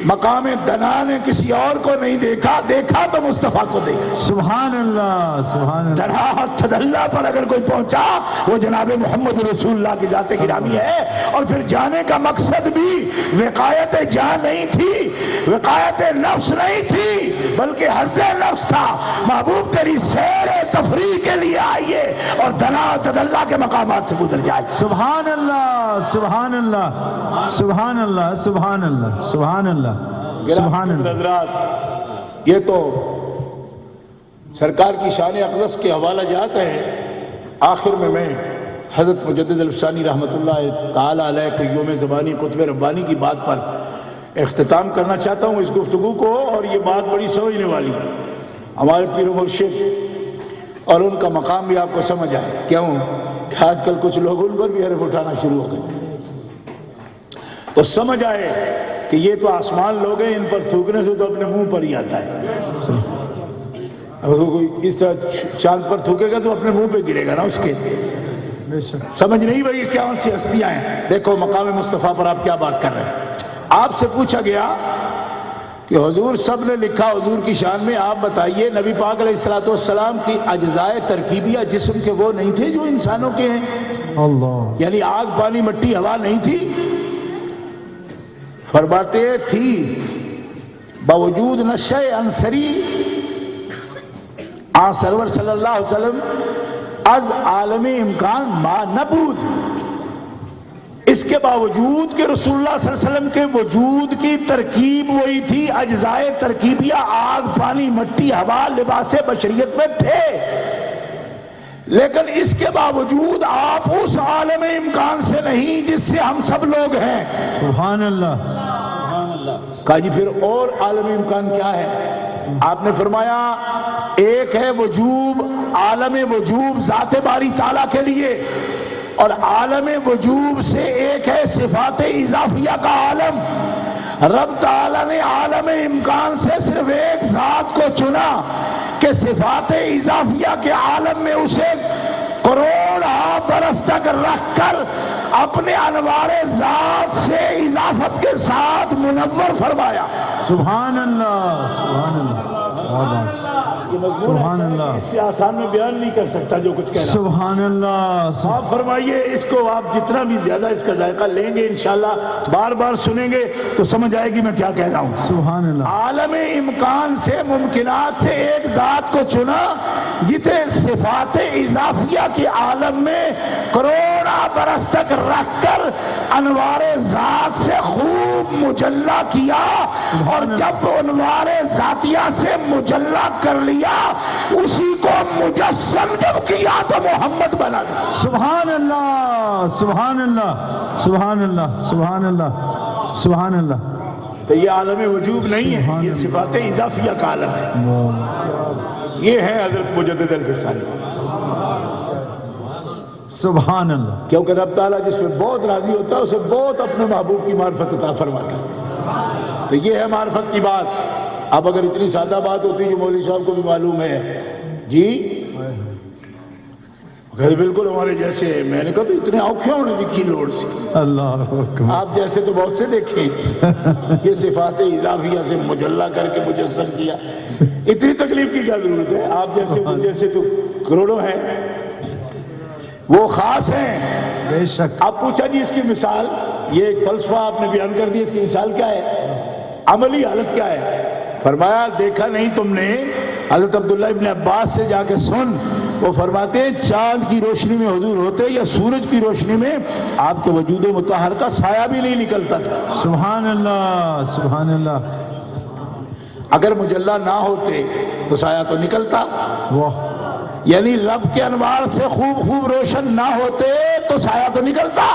مقام دنا نے کسی اور کو نہیں دیکھا، دیکھا تو مصطفیٰ کو دیکھا۔ سبحان اللہ سبحان اللہ۔ دنا تدلہ پر اگر کوئی پہنچا وہ جناب محمد رسول اللہ کی ذات گرامی ہے۔ اور پھر جانے کا مقصد بھی وقایت جان نہیں تھی، وقایت نفس نہیں تھی، بلکہ حفظ نفس تھا۔ محبوب تیری سیر تفریح کے لیے آئیے اور دنا تدلہ کے مقامات سے گزر جائے۔ سبحان اللہ سبحان اللہ سبحان اللہ سبحان اللہ سبحان اللہ سبحان اللہ۔ حضرات یہ تو سرکار کی شان اقدس کے حوالہ جات ہے۔ آخر میں حضرت مجدد الفسانی رحمۃ اللہ تعالی علیہ کے یوم زبانی قطب ربانی کی بات پر اختتام کرنا چاہتا ہوں اس گفتگو کو، اور یہ بات بڑی سمجھنے والی ہے۔ ہمارے پیر و مرشد اور ان کا مقام بھی آپ کو سمجھ آئے، کیوں کہ آج کل کچھ لوگ ان پر بھی حرف اٹھانا شروع ہو گئے، تو سمجھ آئے کہ یہ تو آسمان لوگ ہیں، ان پر تھوکنے سے تو اپنے منہ پر ہی آتا ہے۔ اگر کوئی اس طرح چاند پر تھوکے گا تو اپنے منہ پہ گرے گا نا اس کے۔ سمجھ نہیں بھائی کیا ان سی ہستیاں ہیں۔ دیکھو مقام مصطفیٰ پر آپ کیا بات کر رہے ہیں۔ آپ سے پوچھا گیا کہ حضور سب نے لکھا حضور کی شان میں، آپ بتائیے نبی پاک علیہ الصلوۃ والسلام کی اجزائے ترکیبیہ جسم کے وہ نہیں تھے جو انسانوں کے ہیں؟ اللہ، یعنی آگ پانی مٹی ہوا نہیں تھی؟ فرماتے تھی باوجود نشے انصری آن سرور صلی اللہ علیہ وسلم از عالم امکان ما نبود، اس کے باوجود کہ رسول اللہ صلی اللہ علیہ وسلم کے وجود کی ترکیب وہی تھی، اجزائے ترکیبیہ آگ پانی مٹی ہوا لباس بشریت میں تھے، لیکن اس کے باوجود آپ اس عالم امکان سے نہیں جس سے ہم سب لوگ ہیں۔ سبحان اللہ۔ کہا جی پھر اور عالم امکان کیا ہے؟ آپ نے فرمایا ایک ہے وجوب، عالم وجوب ذات باری تعالیٰ کے لیے، اور عالم وجوب سے ایک ہے صفات اضافیہ کا عالم۔ رب تعالیٰ نے عالم امکان سے صرف ایک ذات کو چنا کہ صفات اضافیہ کے عالم میں اسے کروڑ برس تک رکھ کر اپنے انوار ذات سے اضافت کے ساتھ منور فرمایا۔ سبحان اللہ سبحان اللہ۔ یہ مضمون سبحان ایسا ہے اللہ۔ کہ اس سے آسان میں بیان نہیں کر سکتا جو کچھ کہہ رہا ہوں۔ سبحان اللہ۔ آپ فرمائیے اس کو آپ جتنا بھی زیادہ اس کا ذائقہ لیں گے انشاءاللہ بار بار سنیں گے تو سمجھ آئے گی میں کیا کہہ رہا ہوں۔ سبحان اللہ۔ عالم امکان سے ممکنات سے ایک ذات کو چنا جتنے صفات اضافیہ کے عالم میں کروڑا برس تک رکھ کر انوار ذات سے خوب مجلہ کیا، اور جب انوار ذاتیہ سے مجلہ کر لیا اسی کو مجسم جب کیا تو محمد بنا دیا۔ سبحان اللہ، سبحان اللہ، سبحان اللہ، سبحان اللہ، سبحان اللہ۔ تو یہ عالم وجوب نہیں ہے، یہ صفات اضافیہ کا عالم ہے۔ یہ ہے حضرت مجدد الفسانی۔ سبحان اللہ۔ کیونکہ رب تعالیٰ جس پہ بہت راضی ہوتا ہے اسے بہت اپنے محبوب کی معرفت عطا فرماتا ہے۔ تو یہ ہے معرفت کی بات۔ اب اگر اتنی سادہ بات ہوتی جو مولوی صاحب کو بھی معلوم ہے جی بالکل ہمارے جیسے، میں نے کہا تو اتنے اوکھے ہونے کی لوڑ سی، اللہ اکبر۔ آپ جیسے تو بہت سے دیکھیں یہ صفات اضافیہ سے مجلہ کر کے مجسم کیا، اتنی تکلیف کی کیا ضرورت ہے؟ آپ جیسے مجھ جیسے تو کروڑوں ہیں، وہ خاص ہیں۔ بے شک۔ آپ پوچھا جی اس کی مثال، یہ ایک فلسفہ آپ نے بیان کر دیا، اس کی مثال کیا ہے، عملی حالت کیا ہے؟ فرمایا دیکھا نہیں تم نے، حضرت عبداللہ ابن عباس سے جا کے سن، وہ فرماتے ہیں چاند کی روشنی میں حضور ہوتے یا سورج کی روشنی میں آپ کے وجود مطہر کا سایہ بھی نہیں نکلتا تھا۔ سبحان اللہ، سبحان اللہ۔ اگر مجلہ نہ ہوتے تو سایہ تو نکلتا، واہ۔ یعنی رب کے انوار سے خوب خوب روشن نہ ہوتے تو سایہ تو نکلتا۔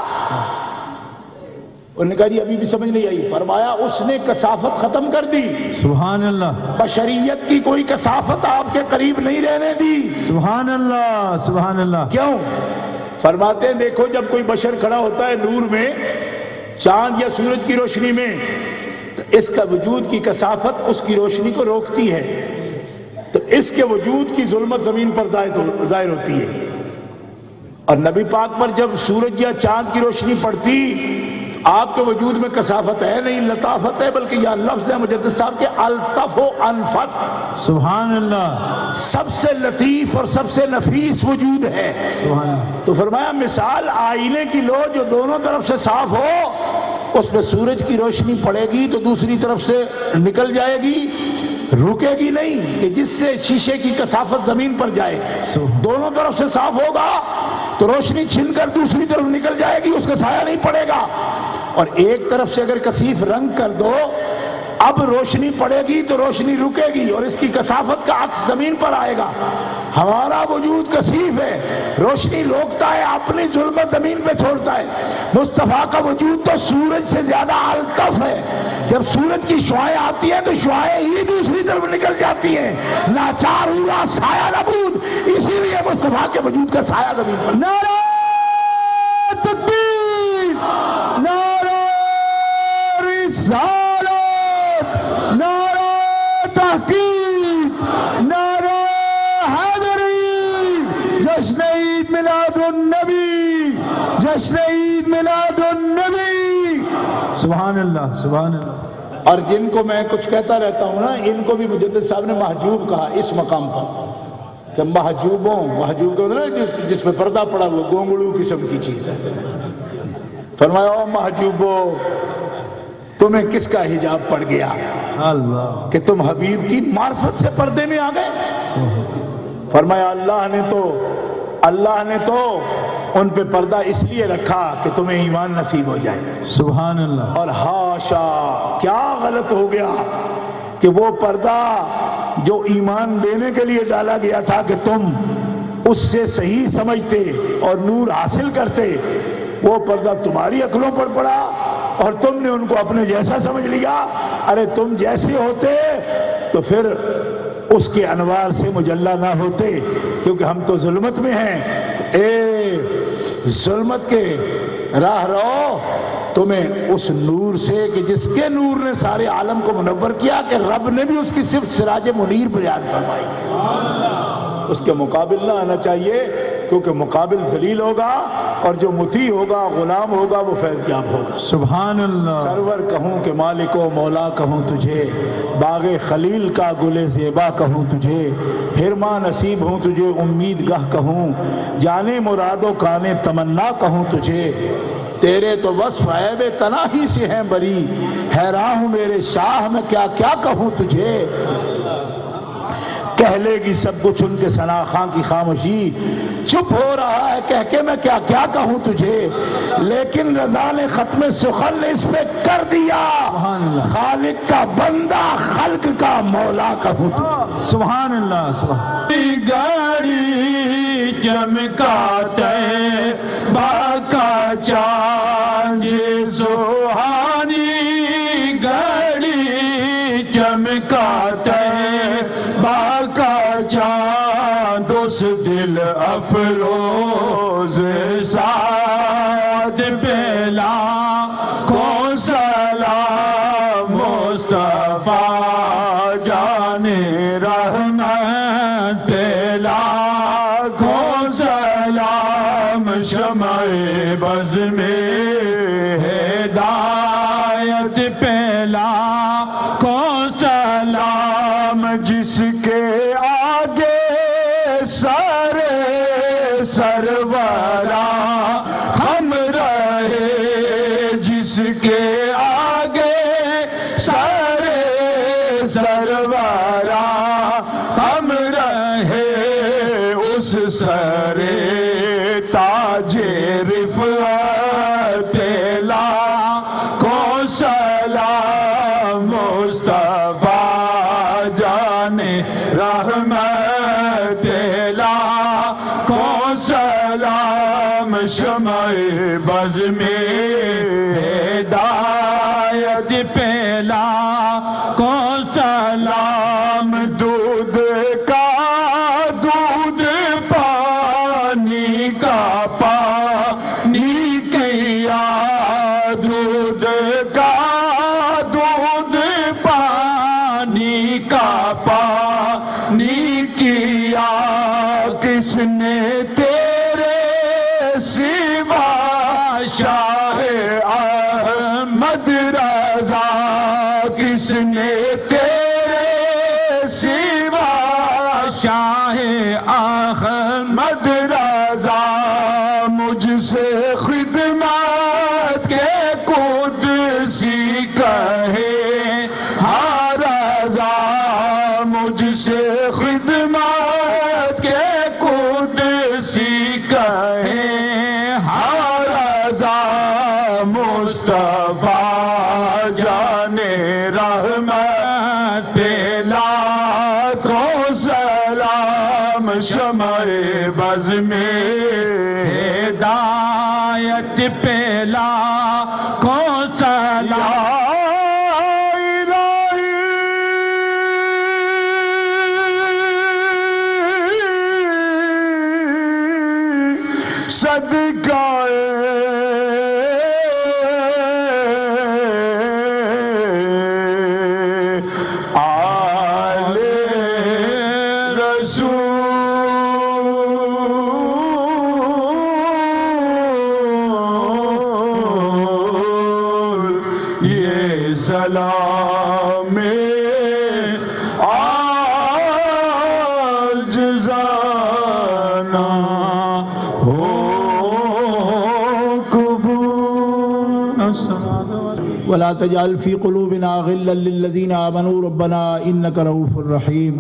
انہوں نے کہا جی ابھی بھی سمجھ نہیں آئی، فرمایا اس نے کثافت ختم کر دی، سبحان اللہ، بشریت کی کوئی کثافت آپ کے قریب نہیں رہنے دی۔ سبحان اللہ، سبحان اللہ۔ کیوں؟ فرماتے ہیں دیکھو جب کوئی بشر کھڑا ہوتا ہے نور میں، چاند یا سورج کی روشنی میں، تو اس کا وجود کی کثافت اس کی روشنی کو روکتی ہے، تو اس کے وجود کی ظلمت زمین پر ظاہر ہوتی ہے۔ اور نبی پاک پر جب سورج یا چاند کی روشنی پڑتی، آپ کے وجود میں کثافت ہے نہیں، لطافت ہے، بلکہ یہ لفظ ہے مجدد صاحب کے الطف و انفس، سبحان اللہ، سب سے لطیف اور سب سے نفیس وجود ہے۔ سبحان اللہ۔ تو فرمایا مثال آئینے کی لو جو دونوں طرف سے صاف ہو، اس میں سورج کی روشنی پڑے گی تو دوسری طرف سے نکل جائے گی، رکے گی نہیں کہ جس سے شیشے کی کثافت زمین پر جائے، دونوں طرف سے صاف ہوگا تو روشنی چھن کر دوسری طرف نکل جائے گی، اس کا سایہ نہیں پڑے گا۔ اور ایک طرف سے اگر کثیف رنگ کر دو، اب روشنی پڑے گی تو روشنی رکے گی اور اس کی کثافت کا عکس زمین پر آئے گا۔ ہمارا وجود کثیف ہے، روشنی روکتا ہے، اپنی ظلمت زمین پہ چھوڑتا ہے۔ مصطفیٰ کا وجود تو سورج سے زیادہ الطف ہے، جب سورج کی شعاعیں آتی ہیں تو شعاعیں ہی دوسری طرف نکل جاتی ہیں، ناچار ہوا سایہ نبود، اسی لیے مصطفیٰ کے وجود کا سایہ زمین پر۔ نعرہ تکبیر، نعرہ رسالت، نعرہ تحقیق، نعرہ حیدری، جشن عید میلاد النبی، جشن عید میلاد النبی۔ سبحان اللہ، سبحان اللہ۔ اور جن کو میں کچھ کہتا رہتا ہوں نا، ان کو بھی مجدد صاحب نے محجوب کہا اس مقام پر، کہ محجوبوں، محجوب کو نا جس پہ پردہ پڑا ہوا گونگڑو قسم کی چیز ہے۔ فرمایا او محجوبوں، تمہیں کس کا حجاب پڑ گیا اللہ، کہ تم حبیب کی معرفت سے پردے میں آ گئے؟ فرمایا اللہ نے تو ان پہ پردہ اس لیے رکھا کہ تمہیں ایمان نصیب ہو جائے۔ سبحان اللہ۔ اور ہاشا، کیا غلط ہو گیا کہ وہ پردہ جو ایمان دینے کے لیے ڈالا گیا تھا کہ تم اس سے صحیح سمجھتے اور نور حاصل کرتے، وہ پردہ تمہاری عقلوں پر پڑا اور تم نے ان کو اپنے جیسا سمجھ لیا۔ ارے تم جیسے ہوتے تو پھر اس کے انوار سے مجلہ نہ ہوتے، کیونکہ ہم تو ظلمت میں ہیں۔ اے ظلمت کے راہ رہو، تمہیں اس نور سے کہ جس کے نور نے سارے عالم کو منور کیا، کہ رب نے بھی اس کی صفت سراج منیر بیان فرمائی، اس کے مقابل نہ آنا چاہیے، کیونکہ مقابل ذلیل ہوگا اور جو مطیع ہوگا غلام ہوگا وہ فیض یاب ہوگا. سبحان اللہ. سرور کہوں کہ مالک و مولا کہوں تجھے، باغ خلیل کا گل زیبا کہوں تجھے، پھر ماں نصیب ہوں تجھے امید گاہ کہوں، جانے مراد و کانے تمنا کہوں تجھے. تیرے تو وصف عیب تناہی سے ہیں بری، حیران ہوں میرے شاہ میں کیا کیا کہوں تجھے. کہہ لے گی سب کچھ ان کے ثنا خاں کی خاموشی، چپ ہو رہا ہے کہہ کے میں کیا کیا کہوں تجھے. لیکن رضا نے ختم سخن اس پہ کر دیا، خالق کا بندہ خلق کا مولا کہوں تجھے. سبحان اللہ. سبحان گاڑی چمکاتے باقا چاند سوہانی، گاڑی چمکاتے باقا چاند اس دل افروز سعد پہلا کو سلام مصطفیٰ جانے رحمت پہلا کو سلام، شمع بز میں ہدایت پہلا کو سلام، جس کے آگے سرورا ہم رہے، جس کے آگے سرورا ہم رہے، اس سر تاج رفعت پہلا کو سلام، مصطفیٰ جانے رحمت پہلا کو سلام، شمع بز میں ہدایت پہلا کو سلام، دودھ کا دودھ پانی کا پانی کیا، دودھ کا دودھ پانی کا پانی کیا، کس نے تیرے سوا شاہ احمد رضا، کس نے تیرے سوا شاہ احمد رضا، مجھ سے خدمت کے قدسی کہے ہاں رضا، مجھ سے خدمت کے قدسی کہے ہاں رضا، مصطفیٰ جانے رحمت پہلا کو سلام، شمع بز میں ہدایت پہلا کو سلام. صدقہ آل رسول، یہ سلام آج جزانا ہو ولا تجعل في قلوبنا غلا للذين آمنوا ربنا إنك رؤوف رحيم.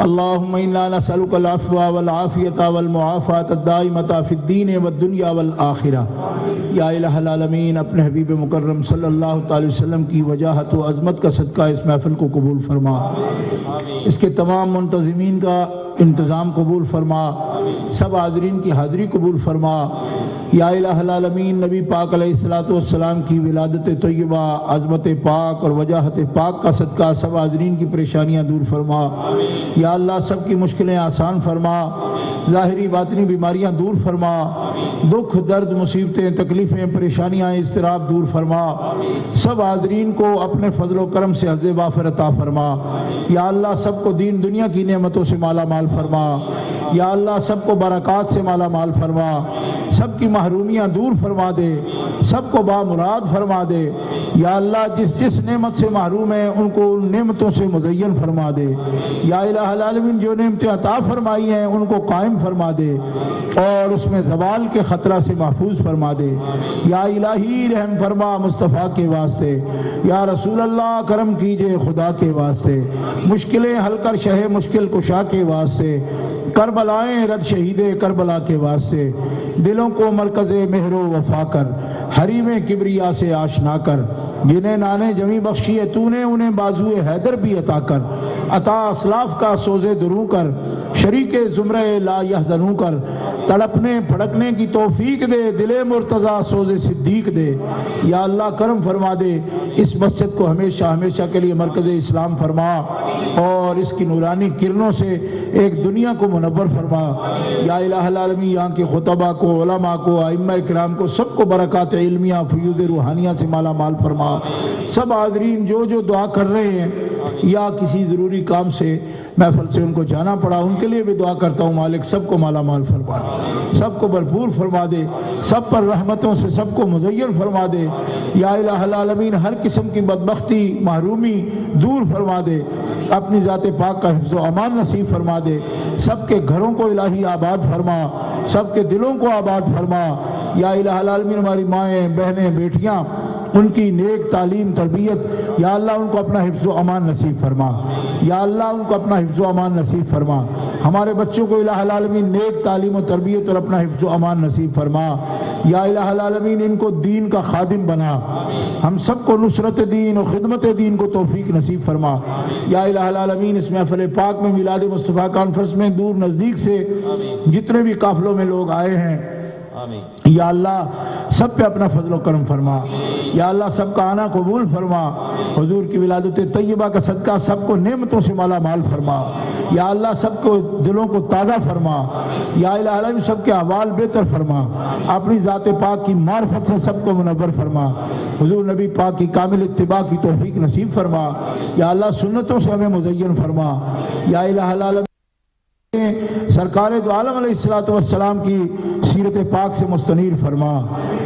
اللهم إنا نسألك العفو والعافية والمعافاة الدائمة في الدين والدنيا والآخرة. یا الہ العالمین اپنے حبیب مکرم صلی اللہ تعالی وسلم کی وجاہت و عظمت کا صدقہ اس محفل کو قبول فرما، اس کے تمام منتظمین کا انتظام قبول فرما، سب حاضرین کی حاضری قبول فرما. یا الہ العالمین نبی پاک علیہ السلام کی ولادت طیبہ، عظمت پاک اور وجاہت پاک کا صدقہ سب حاضرین کی پریشانیاں دور فرما. یا اللہ سب کی مشکلیں آسان فرما، ظاہری باطنی بیماریاں دور فرما، دکھ درد مصیبتیں تکلیفیں پریشانیاں اضطراب دور فرما. سب حاضرین کو اپنے فضل و کرم سے حظ وافر عطا فرما. یا اللہ سب کو دین دنیا کی نعمتوں سے مالا مال مال فرما، یا اللہ سب کو برکات سے مالا مال فرما، سب کی محرومیاں دور فرما دے، سب کو بامراد فرما دے، یا اللہ جس جس نعمت سے محروم ہیں ان کو ان نعمتوں سے مزین فرما دے، یا الہ العالمین جو نعمتیں عطا فرمائی ہیں ان کو قائم فرما دے اور اس میں زوال کے خطرہ سے محفوظ فرما دے، یا الہی رحم فرما مصطفیٰ کے واسطے، یا رسول اللہ کرم کیجئے خدا کے واسطے، مشکلیں حل کر شہ مشکل کشا کے واسطے، کربلائیں رد شہید کربلا کے واسطے، دلوں کو مرکز مہر و وفا کر، حریم کبریا سے آشنا کر، جنہیں نانے جمی بخشی ہے تو نے انہیں بازو حیدر بھی عطا کر، عطا اسلاف کا سوز دروں کر، شریک زمرہ لا یحزنوں کر، تڑپنے پھڑکنے کی توفیق دے، دل مرتضیٰ سوز صدیق دے، یا اللہ کرم فرما دے، اس مسجد کو ہمیشہ ہمیشہ کے لیے مرکز اسلام فرما اور اس کی نورانی کرنوں سے ایک دنیا کو منور فرما، یا الہ العالمین یہاں کے خطبہ کو، علماء کو، ائمہ کرام کو سب کو برکات علمیہ فیوض روحانیہ سے مالا مال فرما، سب حاضرین جو جو دعا کر رہے ہیں یا کسی ضروری کام سے محفل سے ان کو جانا پڑا ان کے لیے بھی دعا کرتا ہوں مالک سب کو مالا مال فرما دے، سب کو بھرپور فرما دے، سب پر رحمتوں سے سب کو مزین فرما دے، یا الہ العالمین ہر قسم کی بدبختی محرومی دور فرما دے، اپنی ذات پاک کا حفظ و امان نصیب فرما دے، سب کے گھروں کو الہی آباد فرما، سب کے دلوں کو آباد فرما، یا الہ العالمین ہماری مائیں بہنیں بیٹیاں ان کی نیک تعلیم تربیت یا اللہ ان کو اپنا حفظ و امان نصیب فرما، یا اللہ ان کو اپنا حفظ و امان نصیب فرما، ہمارے بچوں کو الہ العالمین نیک تعلیم و تربیت اور اپنا حفظ و امان نصیب فرما، یا الہ العالمین ان کو دین کا خادم بنا، ہم سب کو نصرت دین و خدمت دین کو توفیق نصیب فرما، یا الہ العالمین اس محفل پاک میں میلاد مصطفیٰ کانفرنس میں دور نزدیک سے جتنے بھی قافلوں میں لوگ آئے ہیں یا اللہ سب پہ اپنا فضل و کرم فرما، یا اللہ سب کا آنا قبول فرما، حضور کی ولادت طیبہ کا صدقہ سب کو نعمتوں سے مالا مال فرما، یا اللہ سب کو دلوں کو تازہ فرما، یا الہ العالمین سب کے احوال بہتر فرما، اپنی ذات پاک کی معرفت سے سب کو منور فرما، حضور نبی پاک کی کامل اتباع کی توفیق نصیب فرما، یا اللہ سنتوں سے ہمیں مزین فرما، یا الہ العالمین سرکار دو عالم علیہ السلام کی سیرت پاک سے مستنیر فرما،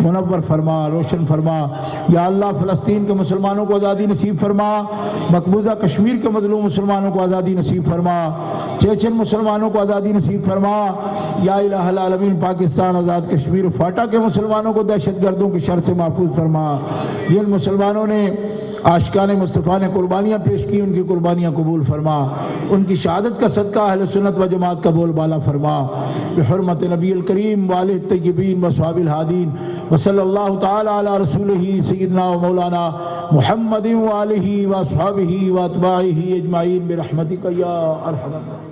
منور فرما، روشن فرما، یا اللہ فلسطین کے مسلمانوں کو آزادی نصیب فرما، مقبوضہ کشمیر کے مظلوم مسلمانوں کو آزادی نصیب فرما، چیچن مسلمانوں کو آزادی نصیب فرما، یا الہ العالمین پاکستان آزاد کشمیر فاٹا کے مسلمانوں کو دہشت گردوں کی شر سے محفوظ فرما، جن مسلمانوں نے عاشقان مصطفیٰ نے قربانیاں پیش کی ان کی قربانیاں قبول فرما، ان کی شہادت کا صدقہ اہل سنت و جماعت کا بول بالا فرما، بحرمت نبی الکریم وآلہ الطیبین وصحاب الہادین وصلی اللہ تعالی علی رسولہ سیدنا و مولانا محمد وآلہ وصحابہ واتباعہ اجمعین برحمتک یا ارحم الراحمین۔